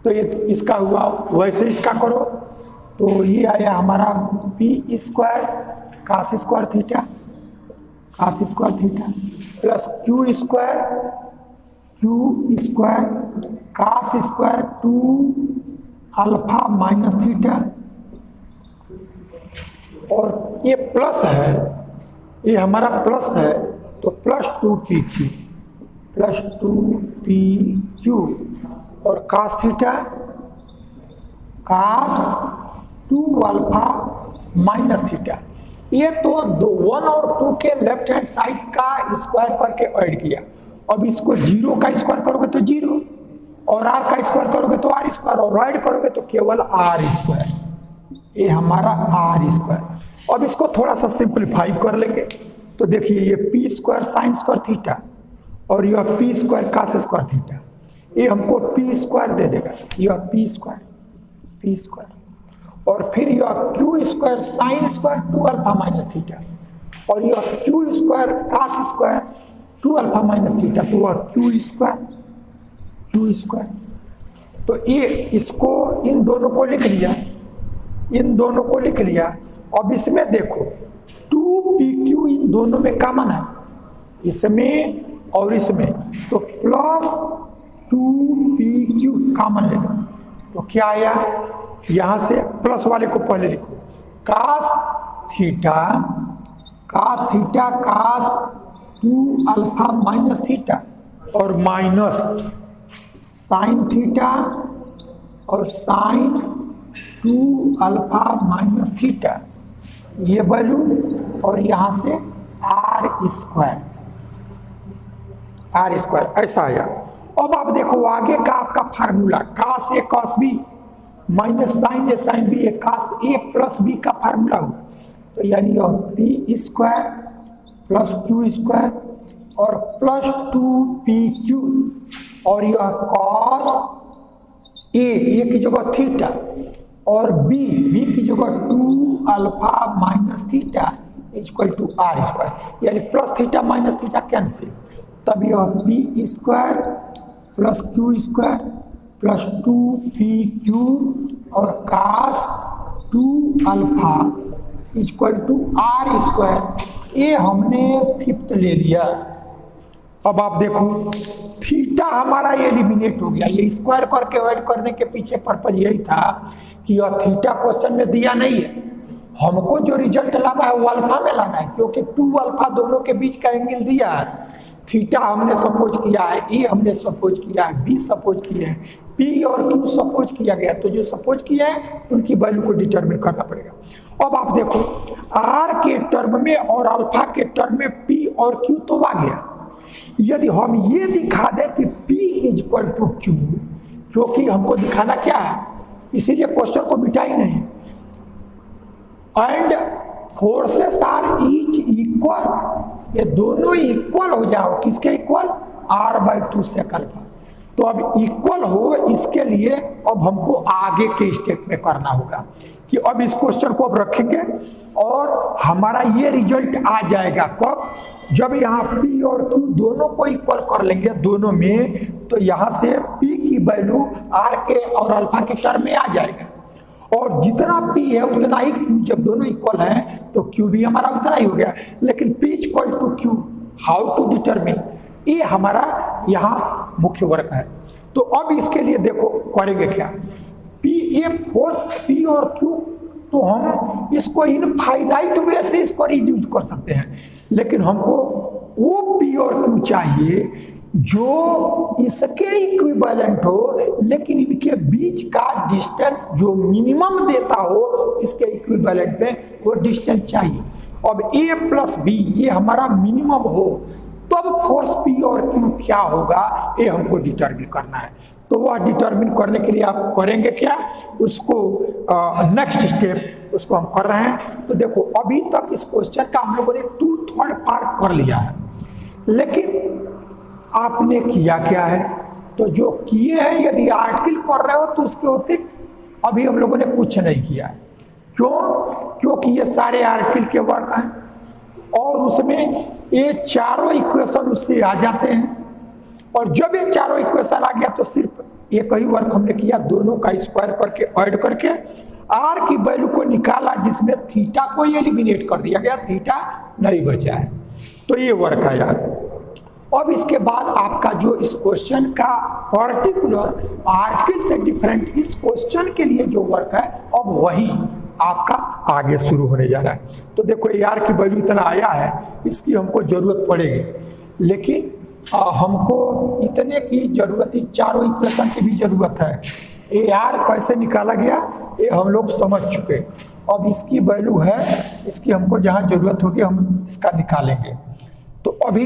तो ये तो इसका हुआ, वैसे इसका करो तो ये आया हमारा p square cos square theta plus q square cos square 2 alpha minus theta, और ये प्लस है, ये हमारा प्लस है तो +2PQ और cos theta cos 2 alpha minus theta. ये तो 1 और 2 के लेफ्ट हैंड साइड का स्क्वायर करके ऐड किया। अब इसको 0 का स्क्वायर करोगे तो 0 और r का स्क्वायर करोगे तो r स्क्वायर और ऐड करोगे तो केवल r स्क्वायर, ये हमारा r स्क्वायर। अब इसको थोड़ा सा सिंप्लीफाई कर लेंगे तो देखिए ये p square sine square theta और यह p square cos square theta, ये हमको p स्क्वायर दे देगा, यह p स्क्वायर और फिर यह q square sine square 2 alpha minus theta और यह q square cos square 2 alpha minus theta, तो वह q स्क्वायर। तो ये इसको इन दोनों को लिख लिया। अब इसमें देखो 2PQ इन दोनों में कॉमन है, इसमें और इसमें, तो +2PQ कॉमन ले लो तो क्या आया, यहां से प्लस वाले को पहले लिखो, cos theta cos 2 alpha minus theta और माइनस साइन थीटा और साइन 2 अल्फा माइनस थीटा, ये वैल्यू और यहां से r स्क्वायर ऐसा आया। अब आप देखो आगे का आपका फार्मूला कास ए कॉस बी माइनस साइन ए साइन बी ए कास ए प्लस बी का फार्मूला हुआ, तो यानी यह p square plus q square और +2PQ और यह कॉस ए की जगह थीटा और बी की जगह 2 alpha minus theta equal to r square, यानी plus theta minus theta cancel, तब यह p square plus q square plus 2PQ और cos 2 alpha equal to r square, ये हमने 5th ले लिया। अब आप देखो थीटा हमारा एलिमिनेट हो गया, ये स्क्वायर करके ऐड करने के पीछे पर्पज यही था कि यह थीटा क्वेश्चन में दिया नहीं है, हमको जो रिजल्ट लाना है वो अल्फा में लाना है, क्योंकि 2 अल्फा दोनों के बीच का एंगल दिया है। थीटा हमने सपोज किया है, ए हमने सपोज किया है, बी सपोज किया है, पी और क्यू सपोज किया गया, तो जो सपोज किया है उनकी वैल्यू को डिटरमिन करना पड़ेगा। अब आप देखो आर के टर्म में और अल्फा के टर्म में पी और क्यू तो आ गया, यदि हम ये दिखा दें कि P इक्वल टू Q, क्योंकि हमको दिखाना क्या है, इसीलिए क्वेश्चन को मिटा ही नहीं, and forces are each equal, ये दोनों इक्वल हो जाओ, किसके इक्वल, r/2 सेक अल्फा। तो अब इक्वल हो, इसके लिए अब हमको आगे के स्टेप में करना होगा कि अब इस क्वेश्चन को अब रखेंगे और हमारा ये रिजल्ट आ जाएगा कब, जब यहाँ P और Q दोनों को इक्वल कर लेंगे दोनों में, तो यहाँ से P की वैल्यू R के और अल्फा के टर्म में आ जाएगा, और जितना P है उतना ही Q, जब दोनों इक्वल हैं तो Q भी हमारा उतना ही हो गया। लेकिन P equal to Q how to determine, ये हमारा यहाँ मुख्य वर्क है। तो अब इसके लिए देखो करेंगे क्या, P ये फोर्स P और Q, तो हम इसको इनफाइनाइट वे से इसको रिड्यूस कर सकते हैं, लेकिन हमको वो P और Q चाहिए जो इसके इक्विवेलेंट हो, लेकिन इनके बीच का डिस्टेंस जो मिनिमम देता हो, इसके इक्विवेलेंट में वो डिस्टेंस चाहिए। अब ए प्लस बी ये हमारा मिनिमम हो, तब फोर्स पी और क्यू क्या होगा ये हमको डिटरमिन करना है। तो वह डिटरमिन करने के लिए आप करेंगे क्या, उसको नेक्स्ट स्टेप उसको हम कर रहे हैं। तो देखो अभी तक इस क्वेश्चन का हम लोगों ने 2/3 पार्ट कर लिया है, लेकिन आपने किया क्या है, तो जो किए हैं यदि आर्टिकल कर रहे हो तो उसके अतिरिक्त अभी हम लोगों ने कुछ नहीं किया है। क्यों? क्योंकि ये सारे आर्टिकल के वर्क हैं और उसमें ये चारों इक्वेशन उससे आ जाते हैं, और जब ये चारों इक्वेशन आ गया तो सिर्फ एक ही वर्क हमने किया, दोनों का स्क्वायर करके ऐड करके आर की वैल्यू को निकाला, जिसमें थीटा को एलिमिनेट कर दिया गया, थीटा नहीं बचा है। तो ये वर्क आया। अब इसके बाद आपका जो इस क्वेश्चन का पर्टिकुलर आर्टिकल से डिफरेंट इस क्वेश्चन के लिए जो वर्क है अब वही आपका आगे शुरू होने जा रहा है। तो देखो ए आर की वैल्यू इतना आया है, इसकी हमको जरूरत पड़ेगी, लेकिन हमको इतने की जरूरत, इस चारों इक्वेशन की भी जरूरत है। ए आर कैसे निकाला गया ये हम लोग समझ चुके। अब इसकी वैल्यू है, इसकी हमको जहाँ जरूरत होगी हम इसका निकालेंगे। तो अभी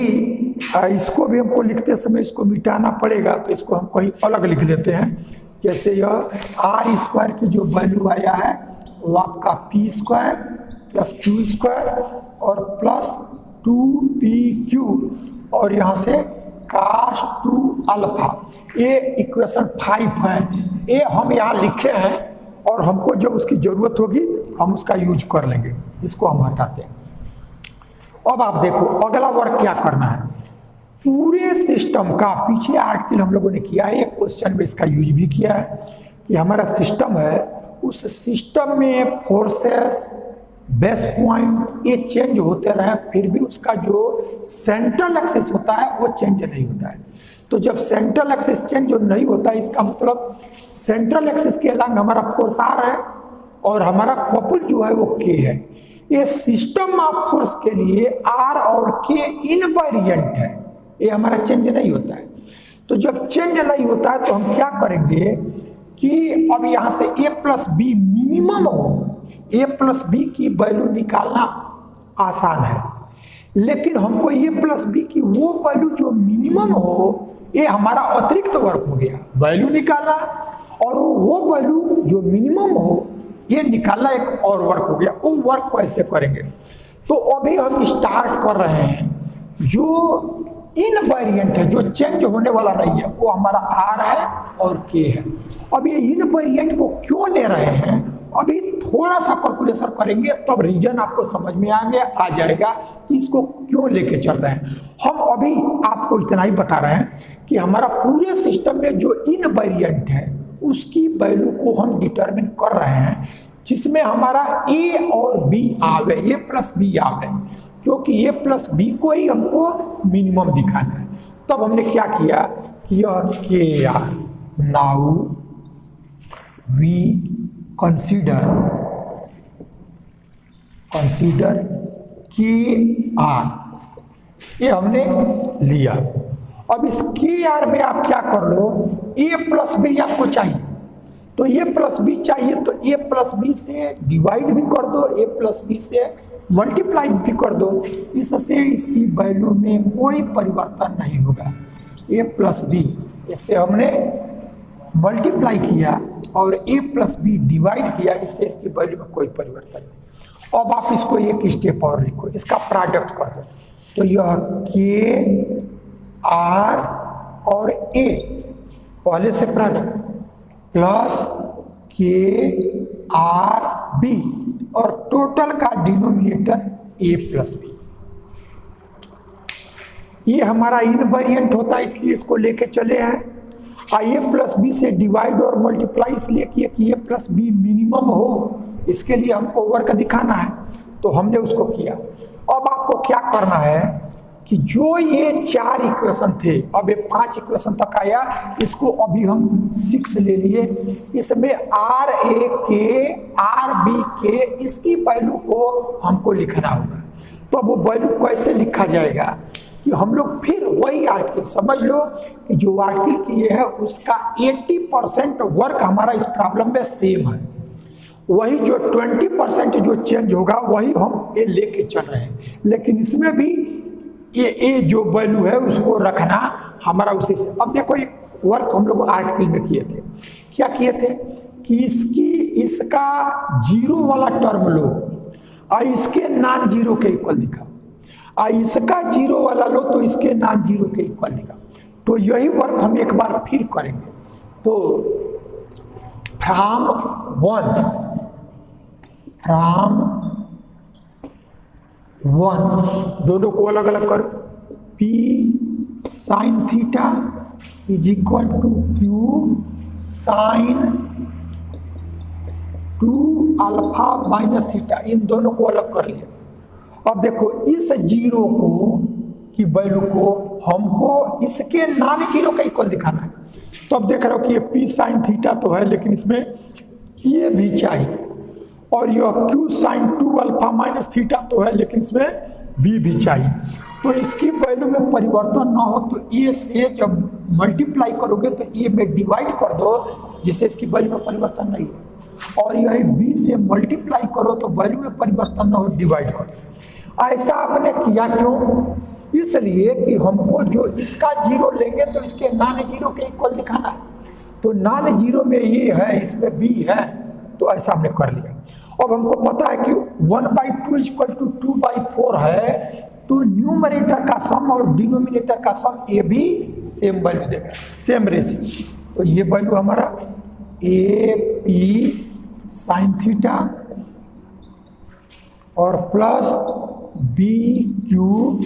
इसको भी हमको लिखते समय इसको मिटाना पड़ेगा, तो इसको हम कहीं अलग लिख लेते हैं। जैसे यह आर स्क्वायर की जो वैल्यू आया है वो आपका P square plus Q square और प्लस 2pq और यहाँ से cos 2 अल्फा, ये इक्वेशन 5 है। ये हम यहाँ लिखे हैं और हमको जब उसकी जरूरत होगी हम उसका यूज कर लेंगे। इसको हम हटाते हैं। अब आप देखो अगला वर्क क्या करना है। पूरे सिस्टम का पीछे आर्टिकल हम लोगों ने किया है, एक क्वेश्चन में इसका यूज भी किया है कि हमारा सिस्टम है, उस सिस्टम में फोर्सेस बेस पॉइंट ये चेंज होते रहे, फिर भी उसका जो सेंट्रल एक्सिस होता है वो चेंज नहीं होता है। तो जब सेंट्रल एक्सिस चेंज नहीं होता है, इसका मतलब सेंट्रल एक्सिस के अलग हमारा फोर्स आर है और हमारा कपल जो है वो के है। ये सिस्टम ऑफ फोर्स के लिए आर और के इनवेरिएंट है, ये हमारा चेंज नहीं होता है। तो जब चेंज नहीं होता है तो हम क्या करेंगे कि अब यहाँ से ए प्लस बी मिनिमम हो, ए प्लस बी की वैल्यू निकालना आसान है, लेकिन हमको ए प्लस बी की वो वैल्यू जो मिनिमम हो ये हमारा अतिरिक्त वर्क हो गया। वैल्यू निकाला और वो वैल्यू जो मिनिमम हो ये निकालना एक और वर्क हो गया। वो वर्क कैसे करेंगे, तो अभी हम स्टार्ट कर रहे हैं जो इनवेरिएंट है, जो चेंज होने वाला नहीं है, वो हमारा आर है और के है। अब ये इनवेरिएंट को क्यों ले रहे हैं, अभी थोड़ा सा कैलकुलेशन करेंगे तब रीजन आपको समझ में आ जाएगा कि इसको क्यों लेके चल रहे हैं। हम अभी आपको इतना ही बता रहे हैं कि हमारा पूरे सिस्टम में जो इनवेरिएंट है उसकी वैल्यू को हम डिटरमिन कर रहे हैं, जिसमें हमारा ए और बी आवे, ए प्लस बी आवे, क्योंकि ए प्लस बी को ही हमको मिनिमम दिखाना है। तब हमने क्या किया कि के आर नाउ वी कंसीडर के आर, ये हमने लिया। अब इस के आर में आप क्या कर लो, ए प्लस बी आपको चाहिए, तो ए प्लस बी चाहिए तो ए प्लस बी से डिवाइड भी कर दो, ए प्लस बी से मल्टीप्लाई भी कर दो, इससे इसकी वैल्यू में कोई परिवर्तन नहीं होगा। ए प्लस बी इससे हमने मल्टीप्लाई किया और ए प्लस बी डिवाइड किया, इससे इसकी वैल्यू में कोई परिवर्तन नहीं। अब आप इसको एक स्टेप और लिखो, इसका प्रोडक्ट कर दो, तो यह के आर और ए पहले से प्रोडक्ट प्लस के आर बी और टोटल का डिनोमिनेटर ए प्लस बी। ये हमारा इनवेरिएंट होता है इसलिए इसको लेके चले हैं। ए प्लस बी से डिवाइड और मल्टीप्लाई इसलिए किया कि ए प्लस बी मिनिमम हो, इसके लिए हमको वर्क दिखाना है, तो हमने उसको किया। अब आपको क्या करना है कि जो ये 4 इक्वेशन थे, अब ये 5 इक्वेशन तक आया, इसको अभी हम 6 ले लिए। इसमें आर ए के आर बी के इसकी वैल्यू को हमको लिखना होगा। तो अब वो वैल्यू कैसे लिखा जाएगा कि हम लोग फिर वही आर्टिकल, समझ लो कि जो आर्टिकल किए है उसका 80% वर्क हमारा इस प्रॉब्लम में सेम है। वही जो 20% जो चेंज होगा वही हम ए लेके चल रहे हैं, लेकिन इसमें भी ए जो वैल्यू है उसको रखना हमारा उसी से। अब देखो एक वर्क हम लोग आर्टिकल में किए थे, क्या किए थे कि इसका जीरो वाला टर्म लो और इसके नॉन जीरो के इक्वल लिखा, और इसका जीरो वाला लो तो इसके नॉन जीरो के इक्वल लिखा। तो यही वर्क हम एक बार फिर करेंगे। तो फ्रॉम वन दोनों को अलग अलग करो, P sine theta is equal to Q sine 2 alpha minus theta, इन दोनों को अलग कर लिया। अब देखो इस जीरो को की वैल्यू को हमको इसके नॉन जीरो का इक्वल दिखाना है। तो अब देख रहे हो कि ये P साइन थीटा तो है, लेकिन इसमें ये भी चाहिए, और यह Q sine 2 alpha minus theta तो है, लेकिन इसमें भी चाहिए। तो इसकी वैल्यू में परिवर्तन ना हो तो ए से जब मल्टीप्लाई करोगे तो ए में डिवाइड कर दो, जिससे इसकी वैल्यू में परिवर्तन नहीं हो, और यही बी से मल्टीप्लाई करो तो वैल्यू में परिवर्तन ना हो, डिवाइड कर दो। ऐसा आपने किया क्यों? इसलिए कि हमको जो इसका जीरो लेंगे तो इसके नॉन जीरो के इक्वल दिखाना है। तो नॉन जीरो में ये है, इसमें बी है, तो ऐसा हमने कर लिया। अब हमको पता है कि 1/2 इक्वल टू 2/4 है, तो न्यूमरेटर का सम और डिनोमिनेटर का सम ये भी सेम वैल्यू देगा, सेम रेशियो। तो ये वैल्यू हमारा ए पी साइन थीटा और प्लस बी क्यू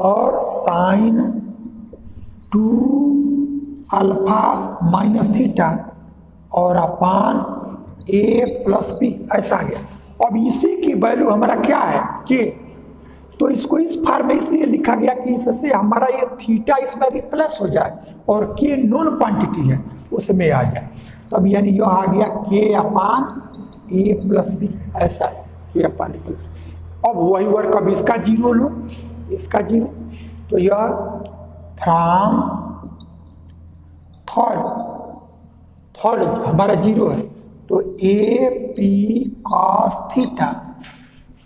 और साइन 2 अल्फा माइनस थीटा और अपान ए प्लस बी, ऐसा आ गया। अब इसी की वैल्यू हमारा क्या है? के। तो इसको इस फॉर्म में इसलिए लिखा गया कि इससे हमारा ये थीटा इसमें रिप्लेस हो जाए और के नॉन क्वांटिटी है उसमें आ जाए। तब यानी यह आ गया के अपान ए प्लस बी, ऐसा है के अपान ए प्लस। अब वही वर्क, अब इसका जीरो लो, इसका जीरो, तो यह फ्रॉम थर्ड हमारा जीरो है, तो A P cos theta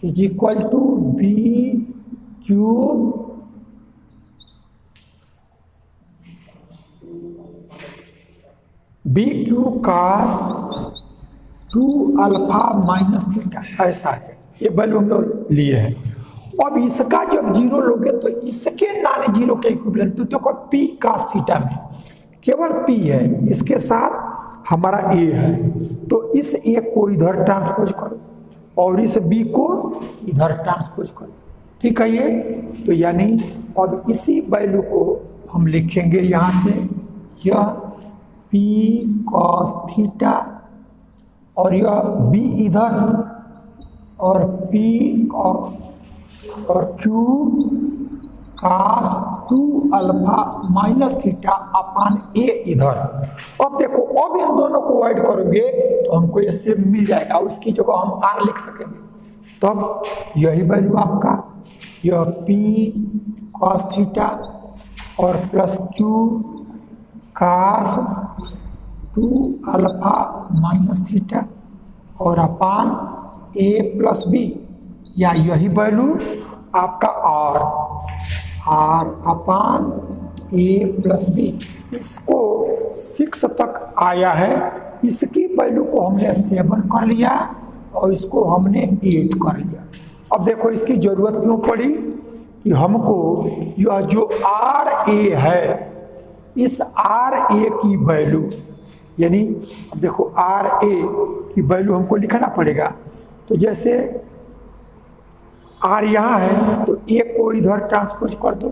is equal to B Q cos 2 alpha minus theta, ऐसा है। ये वैल्यू हम लोग लिए हैं। अब इसका जब जीरो लोगे तो इसके नॉन जीरो के इक्विवेलेंट, तो देखो पी कॉस थीटा में केवल पी है, इसके साथ हमारा ए है, तो इस ए को इधर ट्रांसपोज करो और इस बी को इधर ट्रांसपोज करो, ठीक है ये। तो यानी अब इसी वैल्यू को हम लिखेंगे यहाँ से, यह पी कॉस थीटा और यह बी इधर और पी और Q cos 2 alpha minus theta upon A इधर। अब देखो, अब इन दोनों को ऐड करोगे तो हमको ये सेम मिल जाएगा और इसकी जगह हम आर लिख सकेंगे। तब यही वैल्यू आपका यह पी कॉस थीटा और plus Q cos 2 alpha minus theta और अपान ए प्लस बी, या यही वैल्यू आपका R upon A plus B. इसको 6 तक आया है, इसकी वैल्यू को हमने 7 कर लिया और इसको हमने 8 कर लिया। अब देखो इसकी ज़रूरत क्यों पड़ी कि हमको यह जो आर ए है, इस आर ए की वैल्यू, यानी अब देखो आर ए की वैल्यू हमको लिखना पड़ेगा। तो जैसे आर यहाँ है तो ए को इधर ट्रांसपोज कर दो,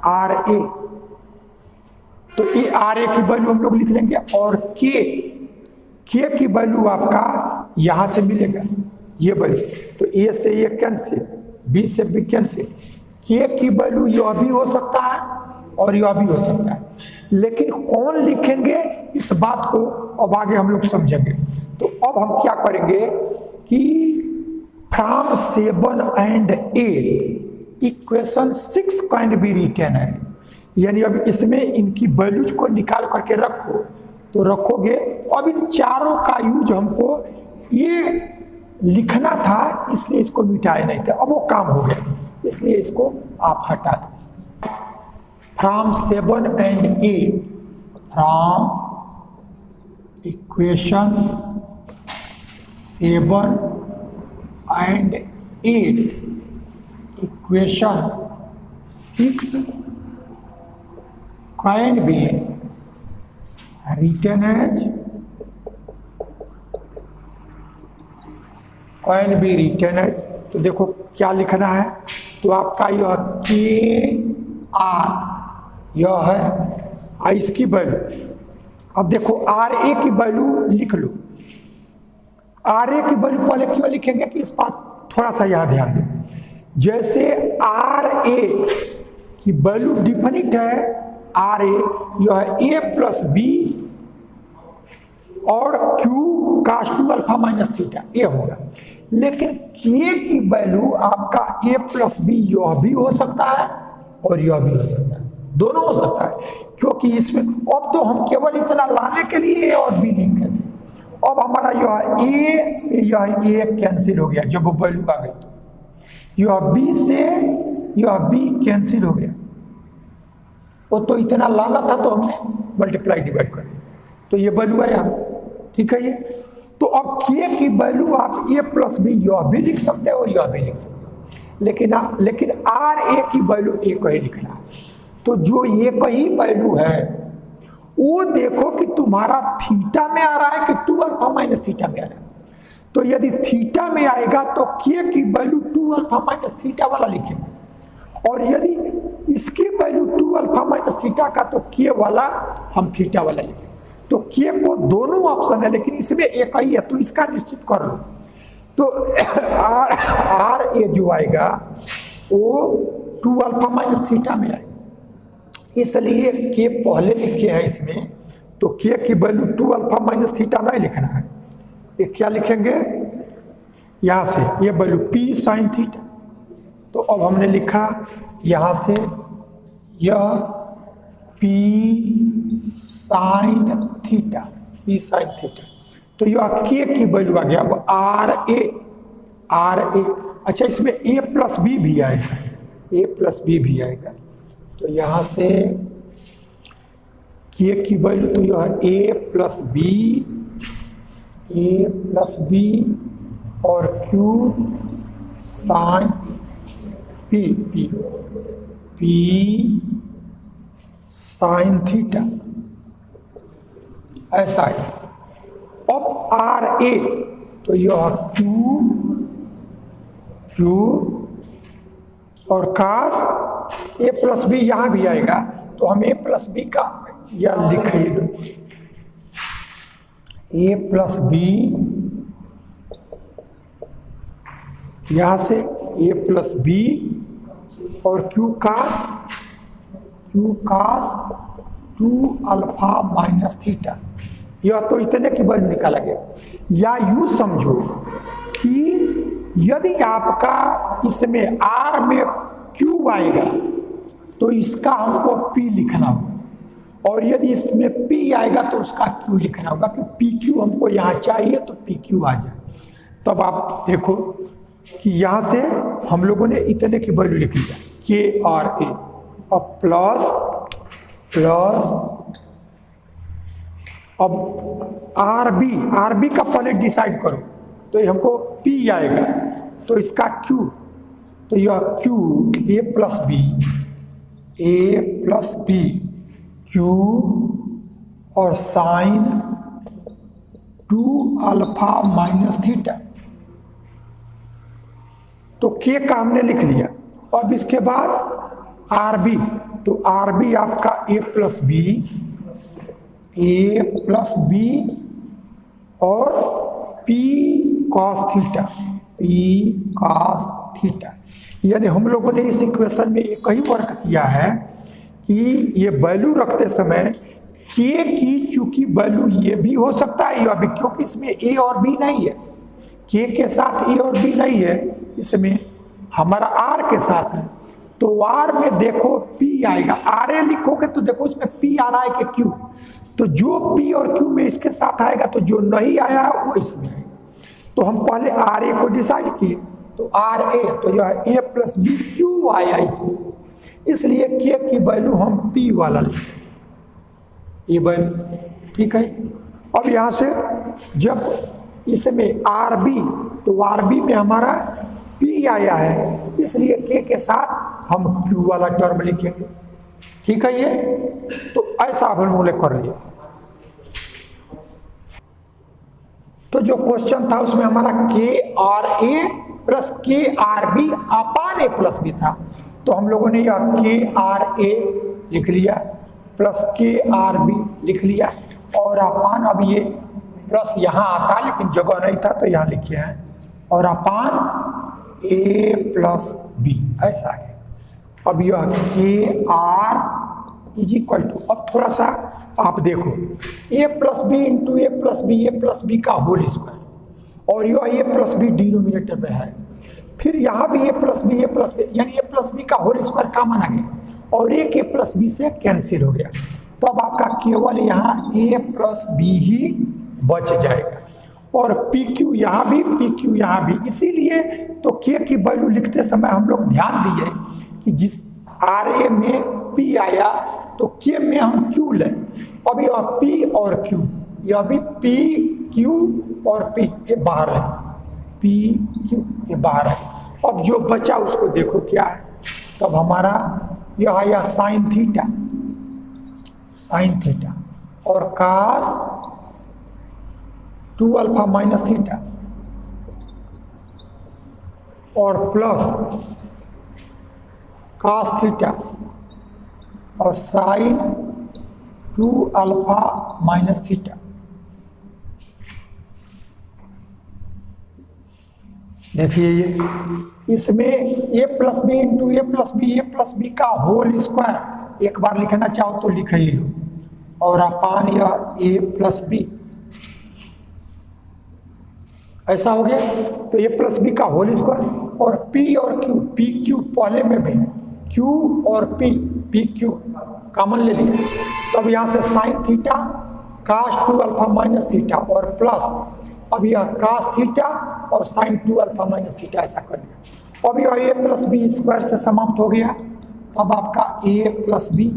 आर ए, तो ये आर ए की वैल्यू हम लोग लिख लेंगे, और के की वैल्यू आपका यहाँ से मिलेगा ये वैल्यू। तो ए से ये कैंसिल, बी से बी कैंसिल, के की वैल्यू यह भी हो सकता है और यह भी हो सकता है, लेकिन कौन लिखेंगे इस बात को अब आगे हम लोग समझेंगे। तो अब हम क्या करेंगे कि from 7 and 8 equation 6 can be written है, यानी अब इसमें इनकी वैल्यूज को निकाल करके रखो, तो रखोगे। अब इन चारों का यूज हमको ये लिखना था इसलिए इसको मिटाए नहीं थे, अब वो काम हो गया इसलिए इसको आप हटा दो। From 7 and 8, from equations 7 and 8, equation 6 can be written as, can be written as. तो देखो क्या लिखना है, तो आपका यह के आर यह है इसकी वैल्यू। अब देखो आर ए की वैल्यू लिख लो। आर ए की वैल्यू पहले क्यों लिखेंगे कि इस बात थोड़ा सा यहाँ ध्यान दो। जैसे आर ए की वैल्यू डिफिनिट है, आर ए यह ए प्लस बी और क्यू कास 2 अल्फा माइनस थीटा ये होगा। लेकिन के की वैल्यू आपका ए प्लस बी यह भी हो सकता है और यह भी हो सकता है, दोनों हो सकता है, क्योंकि इसमें अब तो हम केवल इतना लाने के लिए ए और बी लिख करते। अब हमारा यह ए से यह ए कैंसिल हो गया, जब वो वैल्यू आ गई तो यह बी से यह बी कैंसिल हो गया। वो तो इतना लाना था तो हमने मल्टीप्लाई डिवाइड कर दिया, तो ये वैल्यू आया, ठीक है। ये तो अब के की वैल्यू आप ए प्लस बी यह भी लिख सकते हो, यह भी लिख सकते हो, लेकिन आर ए की वैल्यू एक ही लिखना है। तो जो एक ही वैल्यू है वो देखो कि तुम्हारा थीटा में आ रहा है कि 2 अल्फा माइनस थीटा में आ रहा है। तो यदि थीटा में आएगा तो के की वैल्यू 2 अल्फा माइनस थीटा वाला लिखेंगे, और यदि इसकी वैल्यू 2 अल्फा माइनस थीटा का तो के वाला हम थीटा वाला लिखेंगे। तो के को दोनों ऑप्शन है, लेकिन इसमें एक ही है तो इसका निश्चित कर लो। तो आर ए जो आएगा वो 2 अल्फा माइनस थीटा में आएगा, इसलिए के पहले लिखे हैं इसमें। तो के की वैल्यू 2 अल्फा माइनस थीटा नहीं लिखना है, ये क्या लिखेंगे यहाँ से ये वैल्यू पी साइन थीटा। तो अब हमने लिखा यहाँ से यह P sine theta, P sine theta. तो यह के की वैल्यू आ गया। अब आर ए, अच्छा इसमें ए प्लस बी भी आएगा, ए प्लस बी भी आएगा। तो यहाँ से के की वैल्यू तो यह ए प्लस बी और Q sine P sine theta ऐसा है। अब आर ए तो यह क्यू और कास ए प्लस बी यहाँ भी आएगा, तो हम ए प्लस बी का यह लिख लो, ए प्लस बी यहाँ से ए प्लस बी और क्यू कास 2 अल्फा माइनस थीटा, यह तो इतने की वैल्यू निकाला गया। या यूं समझो कि यदि आपका इसमें आर में क्यू आएगा तो इसका हमको पी लिखना होगा, और यदि इसमें पी आएगा तो उसका क्यू लिखना होगा कि पी क्यू हमको यहाँ चाहिए, तो पी क्यू आ जाए। तब आप देखो कि यहाँ से हम लोगों ने इतने की वैल्यू लिख लिया के आर ए, और प्लस अब आर बी का पहले डिसाइड करो, तो ये हमको पी आएगा, तो इसका क्यू, तो यह Q A plus B Q और साइन 2 अल्फा माइनस थीटा। तो के का हमने लिख लिया। अब इसके बाद आर बी, तो आर बी आपका ए प्लस बी और पी कॉस थीटा। यानी हम लोगों ने इस इक्वेशन में एक ही वर्क किया है कि ये वैल्यू रखते समय के की चूंकि वैल्यू ये भी हो सकता है या भी, क्योंकि इसमें ए और बी नहीं है, के साथ ए और बी नहीं है, इसमें हमारा आर के साथ है। तो आर में देखो पी आएगा, आर ए लिखोगे तो देखो इसमें पी आ रहा है कि क्यू, तो जो पी और क्यू में इसके साथ आएगा, तो जो नहीं आया वो इसमें आएगा। तो हम पहले आर ए को डिसाइड किए, तो आर ए तो यह ए प्लस बी क्यू आया इसमें, इसलिए के की वैल्यू हम पी वाला लिखे, ये वैल्यू ठीक है। अब यहाँ से जब इसमें आर बी, तो आर बी में हमारा पी आया है, इसलिए के साथ हम क्यू वाला टर्म लिखेंगे, ठीक है। ये तो ऐसा हम लोगों ने कर लिया। तो जो क्वेश्चन था उसमें हमारा के आर ए प्लस के R B upon A plus B था, तो हम लोगों ने यह के आर ए लिख लिया प्लस के आर बी लिख लिया, और अपान, अब ये प्लस यहाँ आता लेकिन जगह नहीं था तो यहाँ लिखे हैं, और अपान ए प्लस बी ऐसा है। अब यह के आर इज इक्वल टू, अब थोड़ा सा आप देखो, ए प्लस बी इंटू ए प्लस बी का होल स्क्वायर, और यह ए प्लस बी डिनोमिनेटर में है, फिर यहाँ भी ए प्लस बी यानी ए प्लस बी का होल स्क्वायर कॉमन आ गया, और एक ए प्लस बी से कैंसिल हो गया, तो अब आपका केवल यहाँ ए प्लस बी ही बच जाएगा, और पी क्यू यहाँ भी, पी क्यू यहाँ भी। इसीलिए तो के की वैल्यू लिखते समय हम लोग ध्यान दिए कि जिस आर ए में पी आया तो के में हम क्यू लें। अब यह पी और क्यू, यह भी पी क्यू और पी, ये बाहर लें, पी क्यू ये बाहर है। अब जो बचा उसको देखो क्या है, तब हमारा यह आया साइन थीटा और कास 2 अल्फा माइनस थीटा और प्लस कास थीटा और साइन 2 अल्फा माइनस थीटा। देखिए ये इसमें ए प्लस बी इंटू ए प्लस बी का होल स्क्वायर एक बार लिखना चाहो तो लिख ही लो, और अपान यह ए प्लस बी ऐसा हो गया। तो ए प्लस बी का होल स्क्वायर और पी और क्यू, पी क्यू पहले में भी क्यू और पी क्यू कॉमन ले लिया, तो अब यहाँ से sine theta cos 2 alpha minus theta और प्लस अब यह कास थीटा और साइन 2 अल्फा माइनस थीटा ऐसा कर लिया। अब यह ए प्लस बी स्क्वायर से समाप्त हो गया, तब आपका ए प्लस बी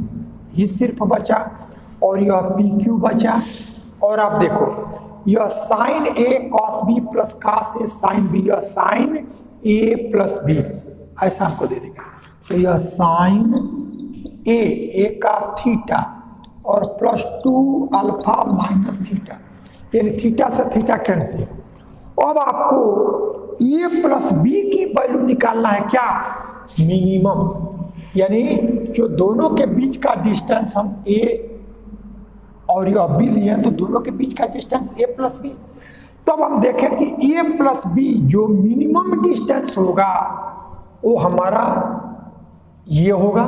ही सिर्फ बचा और यह पी क्यू बचा। और आप देखो यह साइन ए कॉस बी प्लस कास ए साइन बी, यह साइन ए प्लस बी ऐसा हमको दे देगा। तो यह साइन ए का थीटा और प्लस 2 अल्फा माइनस थीटा, यानी थीटा से थीटा कैंसिल। अब आपको ए प्लस बी की वैल्यू निकालना है क्या, मिनिमम, यानी जो दोनों के बीच का डिस्टेंस हम ए और यह बी लिए हैं तो दोनों के बीच का डिस्टेंस ए प्लस बी। तब हम देखें कि ए प्लस बी जो मिनिमम डिस्टेंस होगा वो हमारा ये होगा,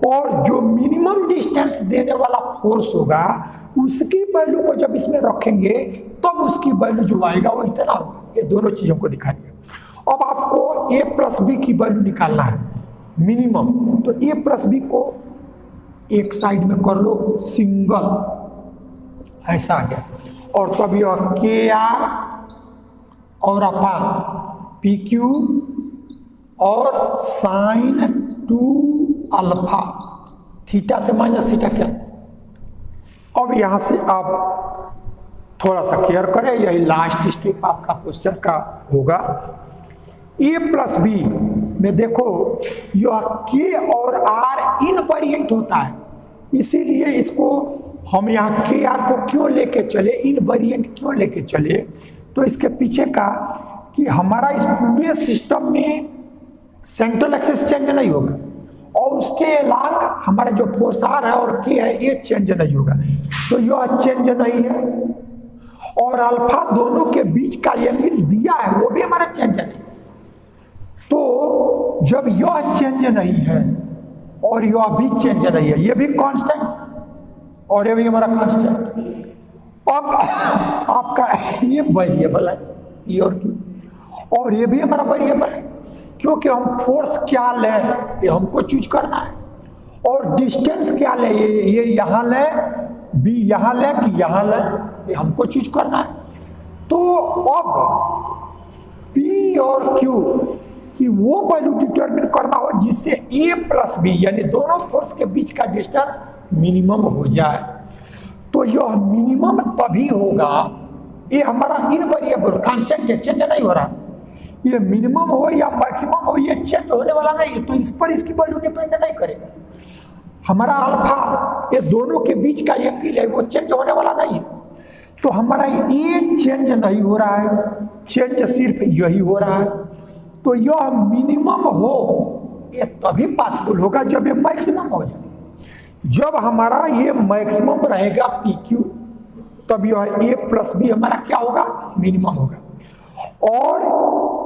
और जो मिनिमम डिस्टेंस देने वाला फोर्स होगा उसकी वैल्यू को जब इसमें रखेंगे तब उसकी वैल्यू जो आएगा वो इतना होगा। ये दोनों चीजों को दिखाएंगे। अब आपको ए प्लस बी की वैल्यू निकालना है मिनिमम, तो ए प्लस बी को एक साइड में कर लो सिंगल, ऐसा आ गया, और तब यह के आर और अपान पी क्यू और साइन 2 अल्फा थीटा से माइनस थीटा कैंसिल। अब यहां से आप थोड़ा सा केयर करें, यही लास्ट स्टेप आपका क्वेश्चन का होगा। ए प्लस बी में देखो यह के और आर इनवेरिएंट होता है, इसीलिए इसको हम यहाँ के आर को क्यों लेके चले, इनवेरिएंट क्यों लेके चले, तो इसके पीछे का कि हमारा इस पूरे सिस्टम में सेंट्रल एक्सिस चेंज नहीं होगा और उसके अलावा हमारा जो फोर्स आर है और के है ये चेंज नहीं होगा, तो यह चेंज नहीं है, और अल्फा दोनों के बीच का एंगल दिया है वो भी हमारा चेंज नहीं। तो जब यह चेंज नहीं है और यह भी चेंज नहीं है, ये भी कांस्टेंट और ये भी हमारा कांस्टेंट, अब आपका ये वेरिएबल है ये और क्यों, और ये भी हमारा वेरिएबल है, क्योंकि हम फोर्स क्या लें ये हमको चूज करना है, और डिस्टेंस क्या ले, ये यहाँ ले, बी यहाँ ले कि यहाँ ले, ये हमको चूज करना है। तो अब पी और क्यू कि वो वैल्यू डिटरमिन करना हो जिससे ए प्लस बी यानी दोनों फोर्स के बीच का डिस्टेंस मिनिमम हो जाए। तो यह मिनिमम तभी होगा, ये हमारा इनवेरिएबल कांस्टेंट है, चेंज नहीं हो रहा। ये मिनिमम हो या मैक्सिमम हो ये चेंज होने वाला नहीं है, तो इस पर इसकी वैल्यू डिपेंड नहीं करेगा। हमारा अल्फा ये दोनों के बीच का एंगल है, वो चेंज होने वाला नहीं है। तो हमारा ये चेंज नहीं हो रहा है, चेंज सिर्फ यही हो रहा है। तो यह मिनिमम हो ये तभी पॉसिबल होगा जब ये मैक्सिमम हो जाए। जब हमारा ये मैक्सिमम रहेगा पी क्यू, तब यह ए प्लस बी हमारा क्या होगा, मिनिमम होगा। और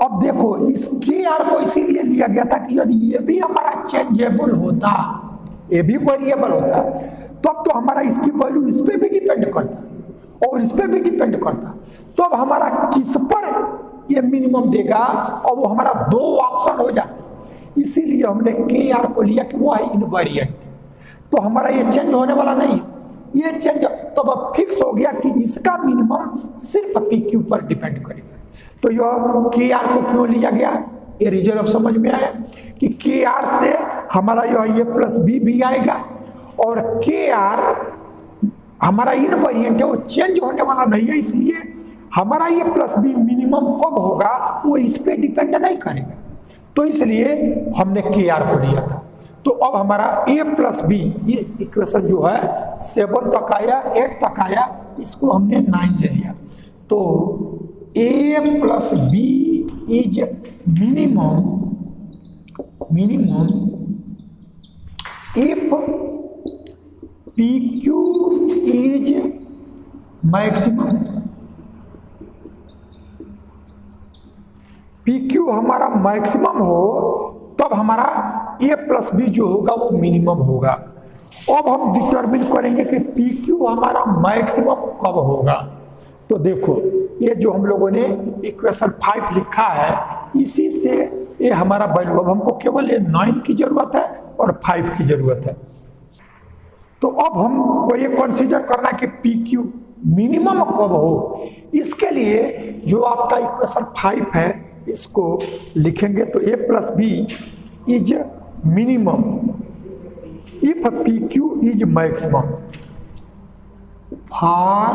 अब देखो इस के आर को इसीलिए लिया गया था कि यदि ये भी हमारा चेंजेबल होता, ये भी वेरिएबल होता, तब तो हमारा इसकी वैल्यू इस पर भी डिपेंड करता और इस पर भी डिपेंड करता। तब हमारा किस पर ये मिनिमम देगा और वो हमारा दो ऑप्शन हो जाते। इसीलिए हमने के आर को लिया कि वो है इनवेरिएंट। तो हमारा ये चेंज होने वाला नहीं, ये चेंज तब अब फिक्स हो गया कि इसका मिनिमम सिर्फ पी क्यू पर डिपेंड करेगा। तो यह के आर को क्यों लिया गया, ये रीजन अब समझ में आया कि के आर से हमारा यह ए प्लस बी भी आएगा और के आर हमारा इनवेरिएंट है, वो चेंज होने वाला नहीं है। इसलिए हमारा ये प्लस बी मिनिमम कब होगा वो इस पे डिपेंड नहीं करेगा। तो इसलिए हमने के आर को लिया था। तो अब हमारा ए प्लस बी ये इक्वेशन जो है 7 तक आया, 8 तक आया, इसको हमने 9 ले लिया। तो A plus B is minimum if P Q is maximum. P Q हमारा मैक्सिमम हो तब हमारा ए प्लस बी जो होगा वो मिनिमम होगा। अब हम डिटरमिन करेंगे कि पी क्यू हमारा मैक्सिमम कब होगा। तो देखो ये जो हम लोगों ने इक्वेशन 5 लिखा है, इसी से ये हमारा वैल्यू, अब हमको केवल ये 9 की जरूरत है और 5 की जरूरत है। तो अब हमको ये कंसीडर करना कि पी क्यू मिनिमम कब हो। इसके लिए जो आपका इक्वेशन 5 है इसको लिखेंगे। तो A plus B is minimum if P Q is maximum for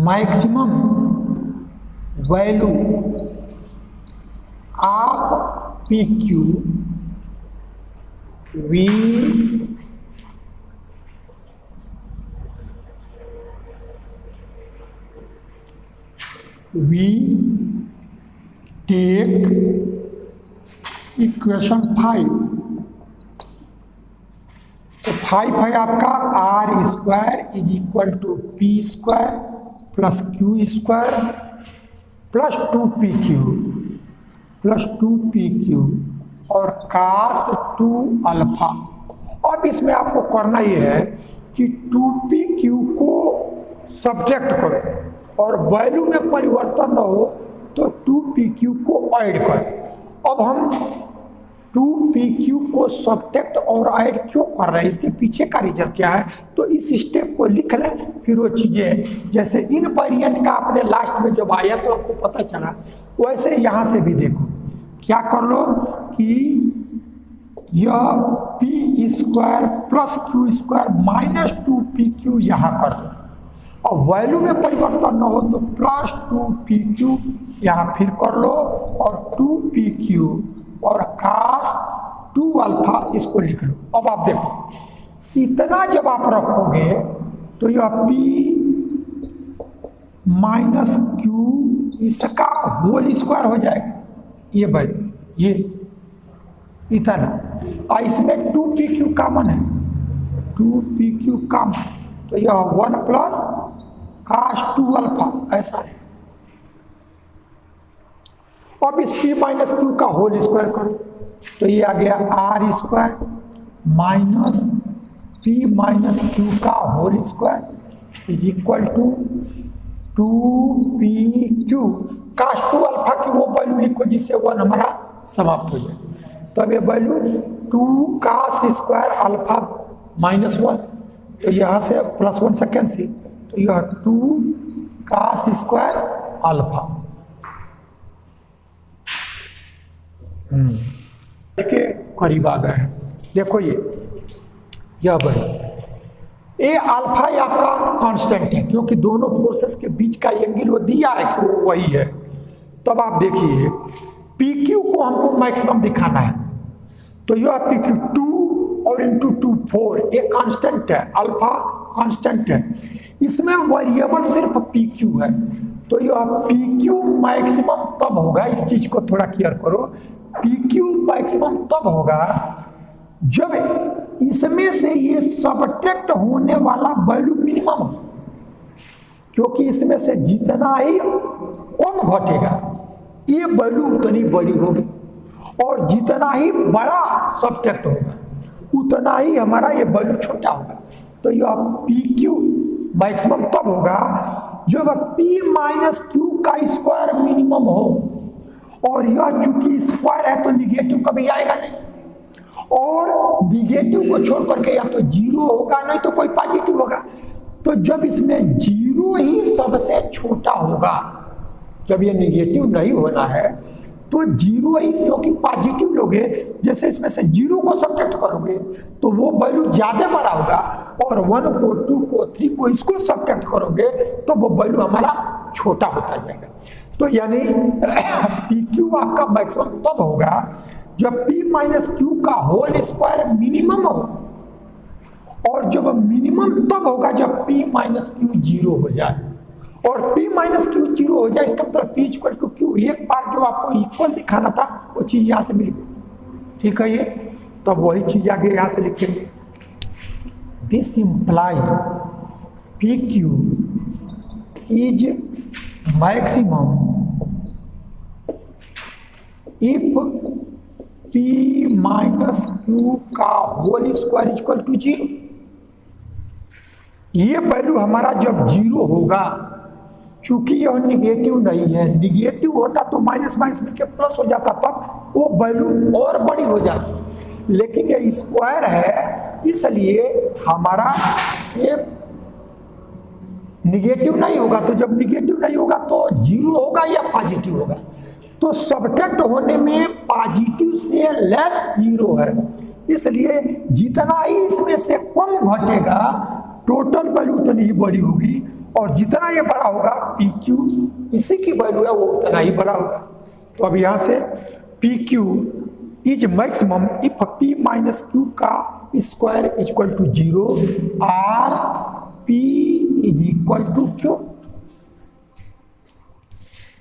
maximum value of P Q we take equation 5। तो 5 है आपका R square is equal to P square plus Q square plus 2pq और cos 2 alpha. अब इसमें आपको करना ये है कि 2pq को सब्ट्रैक्ट करो और वैल्यू में परिवर्तन न हो तो 2pq को ऐड करो। अब हम 2pq को सब्ट्रैक्ट और ऐड क्यों कर रहे हैं, इसके पीछे का रीजन क्या है, तो इस स्टेप को लिख लें। फिर वो चीज़ें जैसे इनवेरिएंट का आपने लास्ट में जब आया तो आपको पता चला, वैसे यहाँ से भी देखो क्या कर लो कि यह P square plus Q square minus 2pq यहाँ कर दो और वैल्यू में परिवर्तन न हो तो प्लस 2pq यहाँ फिर कर लो और 2pq और कास 2 अल्फा इसको लिख लो। अब आप देखो इतना जब आप रखोगे तो यह p माइनस क्यू इसका होल स्क्वायर हो जाएगा, ये वैल्यू ये इतना, और इसमें 2pq कॉमन है, 2pq कॉमन, तो यह 1 प्लस कास 2 अल्फा ऐसा है। अब इस p माइनस क्यू का होल स्क्वायर करो तो ये आ गया R square minus p minus Q का whole square is equal to 2pq cos 2 alpha की वो वैल्यू लिखो जिससे 1 हमारा समाप्त हो जाए। तो अब ये value 2 cos square alpha minus 1, तो यहाँ से प्लस 1 सेकेंड से, तो यह 2 कास स्क्वायर अल्फा के करीब आ गए हैं। देखो यह बढ़ ए अल्फा ये आपका कांस्टेंट है, क्योंकि दोनों फोर्सेस के बीच का एंगल वो दिया है कि वो वही है। तब आप देखिए पी क्यू को हमको मैक्सिमम दिखाना है, तो यह पी क्यू 2 और इंटू 2 4 एक कांस्टेंट है, अल्फा कांस्टेंट है, इसमें वेरिएबल सिर्फ पी क्यू है। तो यह पी क्यू मैक्सिमम तब होगा, इस चीज को थोड़ा क्लियर करो, पी क्यू मैक्सिमम तब होगा जब इसमें से ये सबट्रैक्ट होने वाला वैल्यू मिनिमम हो, क्योंकि इसमें से जितना ही कम घटेगा ये वैल्यू उतनी बड़ी होगी, और जितना ही बड़ा सबट्रैक्ट होगा उतना ही हमारा ये वैल्यू छोटा होगा। तो यह पी क्यू मैक्सिमम तब होगा जब पी माइनस क्यू का स्क्वायर मिनिमम हो, और यह चूंकि स्क्वायर है तो निगेटिव कभी आएगा नहीं, और निगेटिव को छोड़ करके या तो जीरो होगा नहीं तो कोई पॉजिटिव होगा। तो जब इसमें जीरो ही सबसे छोटा होगा, जब ये निगेटिव नहीं होना है तो जीरो ही, क्योंकि पॉजिटिव लोगे जैसे इसमें से जीरो को सब्ट्रैक्ट करोगे तो वो वैल्यू ज्यादा बड़ा होगा, और 1 को 2 को 3 को इसको सब्ट्रैक्ट करोगे तो वो वैल्यू हमारा छोटा होता जाएगा। तो यानी पी क्यू आपका मैक्सिमम तब होगा जब p माइनस क्यू का होल स्क्वायर मिनिमम हो, और जब मिनिमम तब होगा जब p माइनस क्यू जीरो हो जाए, और p माइनस क्यू जीरो हो जाए इसका मतलब p इक्वल टू क्यू। एक बार जो आपको इक्वल दिखाना था वो चीज यहाँ से मिल गई, ठीक है। ये तब वही चीज आगे यहाँ से लिखेंगे, this imply P Q is maximum if p minus Q का होल स्क्वायर इक्वल टू 0। ये वैल्यू हमारा जब जीरो होगा, चूंकि यह निगेटिव नहीं है, निगेटिव होता तो माइनस माइनस मिलकर प्लस हो जाता, तब वो वैल्यू और बड़ी हो जाती, लेकिन ये स्क्वायर है इसलिए हमारा ये निगेटिव नहीं होगा। तो जब निगेटिव नहीं होगा तो जीरो होगा या पॉजिटिव होगा, तो सब्ट्रैक्ट होने में पॉजिटिव से लेस जीरो है, इसलिए जितना ही इसमें से कम घटेगा टोटल वैल्यू उतनी ही बड़ी होगी, और जितना ये बड़ा होगा पी क्यू इसी की वैल्यू है वो उतना ही बड़ा होगा। तो अब यहाँ से P Q is maximum if P minus Q का square equal to 0 or P is equal to Q.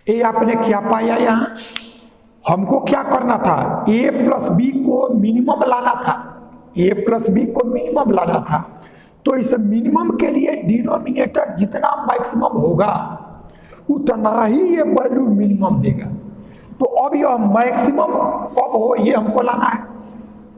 ये आपने क्या पाया, यहाँ हमको क्या करना था, a प्लस बी को मिनिमम लाना था, a प्लस बी को मिनिमम लाना था। तो इस मिनिमम के लिए डिनोमिनेटर जितना मैक्सिमम होगा उतना ही ये वैल्यू मिनिमम देगा। तो अब यह मैक्सिमम कब हो ये हमको लाना है।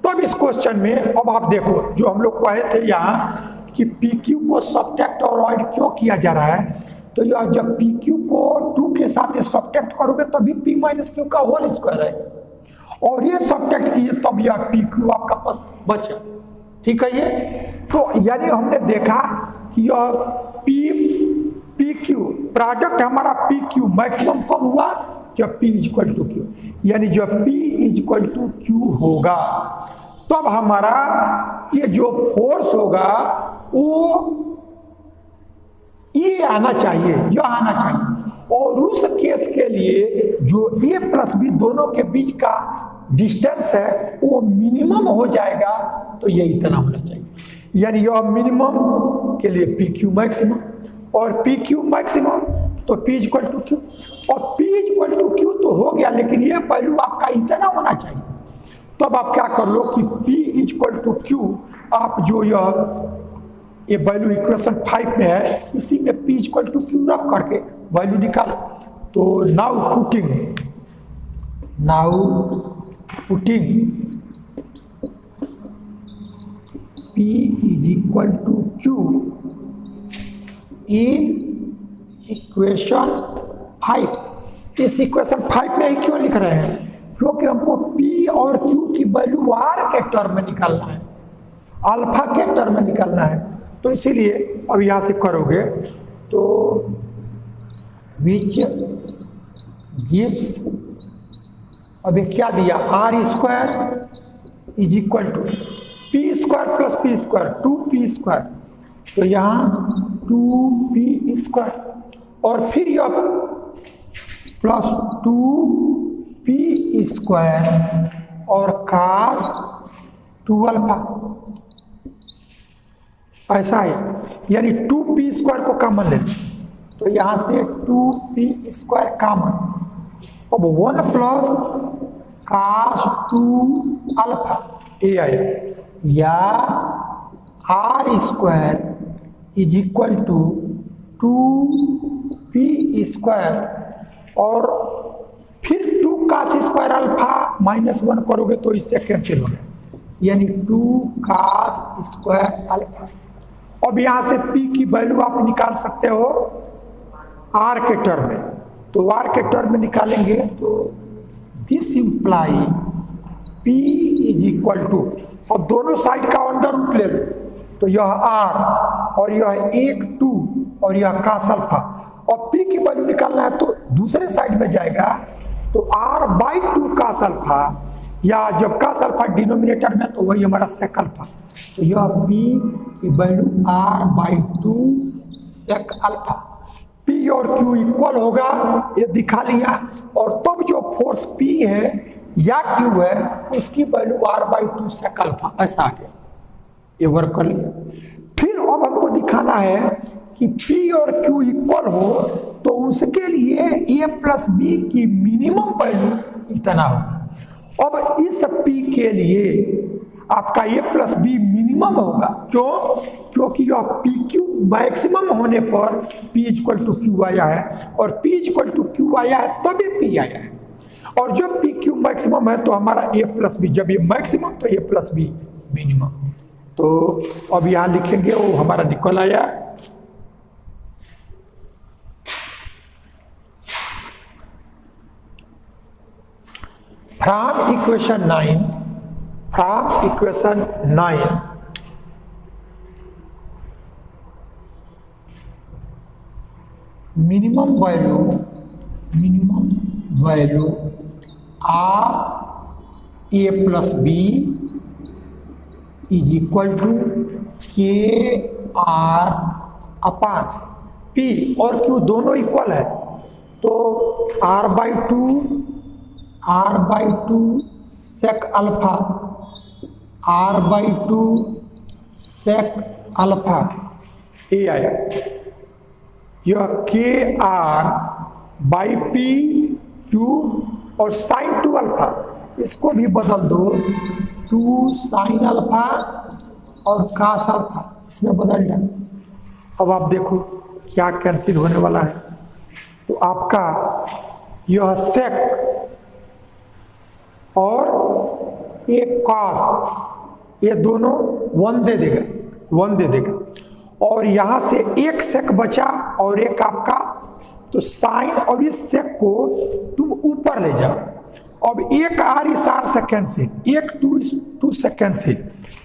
तब इस क्वेश्चन में अब आप देखो जो हम लोग कहे थे यहाँ कि पी क्यू को सब्ट्रैक्ट और ऐड क्यों किया जा रहा है, तो यह जब पी क्यू को 2 के साथ सब्ट्रैक्ट करोगे तभी पी माइनस क्यू का होल स्क्वायर है, और ये सब्ट्रैक्ट किए तब यह पी क्यू आपका पास बचा, ठीक है। ये तो यानी हमने देखा कि यह पी क्यू प्रोडक्ट हमारा पी क्यू मैक्सिमम कब हुआ जब p is equal to Q, यानी जब p is equal to Q होगा तब हमारा ये जो फोर्स होगा वो ये आना चाहिए, यह आना चाहिए, और उस केस के लिए जो a प्लस बी दोनों के बीच का डिस्टेंस है वो मिनिमम हो जाएगा, तो ये इतना होना चाहिए। यानी यह मिनिमम के लिए पी क्यू मैक्सिमम, और पी क्यू मैक्सिमम तो p इक्वल टू क्यू, और p इक्वल टू क्यू तो हो गया, लेकिन ये वैल्यू आपका इतना होना चाहिए। तब आप क्या कर लो कि p इक्वल टू क्यू, आप जो ये वैल्यू इक्वेशन 5 में है इसी में p इक्वल टू क्यू रख करके वैल्यू निकालो। तो now putting p is equal to Q in equation 5। इस इक्वेशन 5 में ही क्यों लिख रहे हैं, क्योंकि हमको p और q की वैल्यू r के टर्म में निकालना है, अल्फा के टर्म में निकालना है। तो इसीलिए अब यहाँ से करोगे तो विच गिव्स अब ये क्या दिया, R square is equal to P square plus P square, 2p²। तो यहाँ 2p² और फिर यह प्लस 2p² और cos 2α, ऐसा है। यानी 2p² को कॉमन ले लें, तो यहाँ से 2p² कॉमन। अब 1 प्लस cos 2α ये आया, या r² is equal to 2p² और फिर 2 cos² अल्फा -1 करोगे तो इससे कैंसिल हो गया, यानी 2 cos² अल्फा। अब यहाँ से p की वैल्यू आप निकाल सकते हो r के टर्म में, तो r के टर्म में निकालेंगे तो this imply p is equal to, अब दोनों साइड का अंडर रूट ले लो, तो यह r और यह 1 2 और यह cos अल्फा। और p की वैल्यू निकालना है तो दूसरे साइड में जाएगा, तो r/2 cos अल्फा, या जब cos अल्फा डिनोमिनेटर में तो वही हमारा sec अल्फा, तो यह p की value r/2 sec alpha. p और q इक्वल होगा, ये दिखा लिया। और तब जो फोर्स p है या q है उसकी वैल्यू r/2 sec अल्फा, ऐसा आ गया, ये वर्क कर लिया। फिर अब हमको दिखाना है कि p और q इक्वल हो तो उसके लिए a प्लस b की मिनिमम वैल्यू इतना होगा। अब इस p के लिए आपका a प्लस b मिनिमम होगा, क्यों? क्योंकि यह pq मैक्सिमम होने पर p = q आया है, और p = q आया है तभी p आया है। और जब pq मैक्सिमम है तो हमारा a प्लस b, जब ये मैक्सिमम तो a प्लस b मिनिमम। तो अब यहाँ लिखेंगे, वो हमारा निकल आया from equation 9 minimum value of a plus b is equal to KR upon P और Q दोनों इक्वल है, तो R/2 sec alpha, R/2 sec alpha ये आया। यह KR/P और sin 2 अल्फा, इसको भी बदल दो, 2 sin अल्फा और cos अल्फा, इसमें बदल डाल। अब आप देखो क्या कैंसिल होने वाला है, तो आपका यह sec और एक cos, ये दोनों 1 दे देगा, और यहाँ से एक sec बचा और एक आपका, तो sin और इस sec को तुम ऊपर ले जाओ। अब एक r इस r से कैंसिल, एक 2 से कैंसिल,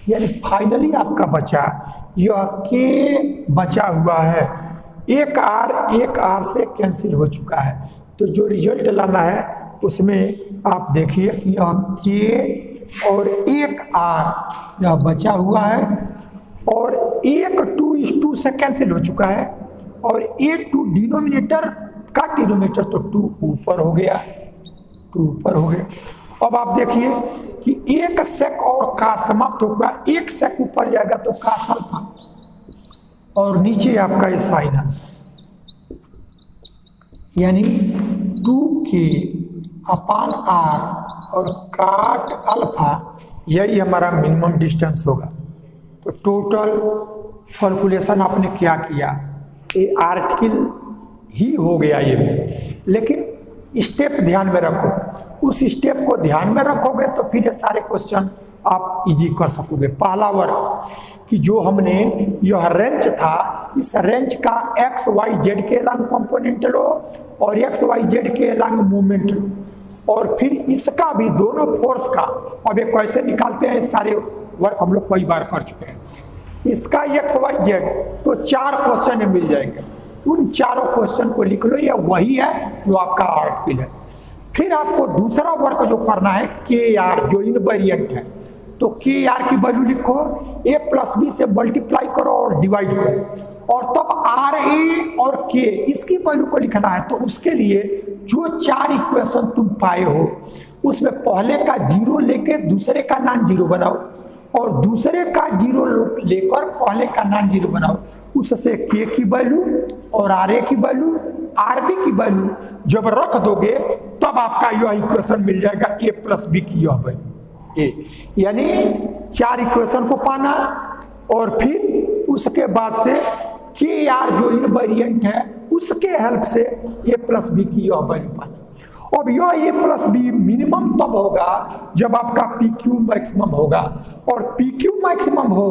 यानी फाइनली आपका बचा यह k बचा हुआ है, एक r से कैंसिल हो चुका है। तो जो रिजल्ट लाना है उसमें आप देखिए यह k और एक r यह बचा हुआ है, और एक 2 से कैंसिल हो चुका है, और एक 2 डिनोमिनेटर तो 2 ऊपर हो गया, अब आप देखिए कि एक sec और का समाप्त होगा, एक sec ऊपर जाएगा तो cos अल्फा, और नीचे आपका ये sin है, यानी 2k अपान r और cot अल्फा, यही हमारा मिनिमम डिस्टेंस होगा। तो टोटल कैलकुलेशन आपने क्या किया, ये आर्टिकल ही हो गया ये भी, लेकिन स्टेप ध्यान में रखो, उस स्टेप को ध्यान में रखोगे तो फिर ये सारे क्वेश्चन आप इजी कर सकोगे। पहला वर्क कि जो हमने यह रेंज था, इस रेंज का एक्स वाई जेड के लॉन्ग कंपोनेंट लो और एक्स वाई जेड के लॉन्ग मूवमेंट लो, और फिर इसका भी दोनों फोर्स का, अब ये कैसे निकालते हैं, सारे वर्क हम लोग कई बार कर चुके हैं। इसका एक्स वाई जेड तो 4 क्वेश्चन मिल जाएंगे, उन चारों क्वेश्चन को लिख लो, ये वही है जो आपका आर्टिकल है। फिर आपको दूसरा वर्क जो करना है के आर जो इनवेरिएंट है, तो के आर की वैल्यू लिखो, ए प्लस बी से मल्टीप्लाई करो और डिवाइड करो, और तब आर ए और के इसकी वैल्यू को लिखना है। तो उसके लिए जो 4 इक्वेशन तुम पाए हो उसमें पहले का 0 लेके दूसरे का नॉन 0 बनाओ, और दूसरे का 0 लेकर पहले का नॉन 0 बनाओ। उससे के की वैल्यू और आर ए की वैल्यू, आर बी की वैल्यू जब रख दोगे तब आपका यह इक्वेशन मिल जाएगा ए प्लस बी की यह वैल्यू ए। यानी 4 इक्वेशन को पाना और फिर उसके बाद से के आर जो इनवेरिएंट है उसके हेल्प से ए प्लस बी की यह वैल्यू पाना। अब यह ए प्लस बी मिनिमम तब होगा जब आपका पी क्यू मैक्सिमम होगा, और पी क्यू मैक्सिमम हो,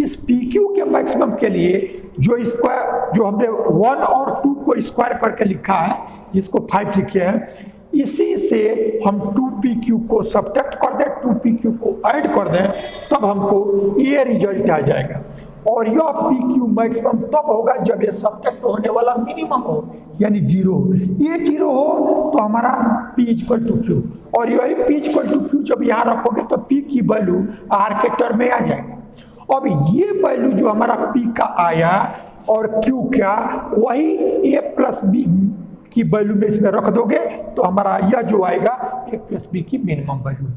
इस पी क्यू के मैक्सिमम के लिए जो स्क्वायर जो हमने 1 और 2 को स्क्वायर करके लिखा है, जिसको 5 लिखे हैं, इसी से हम 2pq को सब्ट्रैक्ट कर दें, 2pq को ऐड कर दें, तब हमको ये रिजल्ट आ जाएगा। और यह pq मैक्सिमम तब होगा जब ये सब्ट्रैक्ट होने वाला मिनिमम हो, यानी 0 हो। ये 0 हो तो हमारा p इक्वल टू q, और यही p इक्वल टू q जब यहाँ रखोगे तो p की वैल्यू r के टर्म में आ जाएगा। अब ये वैल्यू जो हमारा p का आया और q का, वही a प्लस बी की वैल्यू में इसमें रख दोगे तो हमारा यह जो आएगा a प्लस बी की मिनिमम वैल्यू।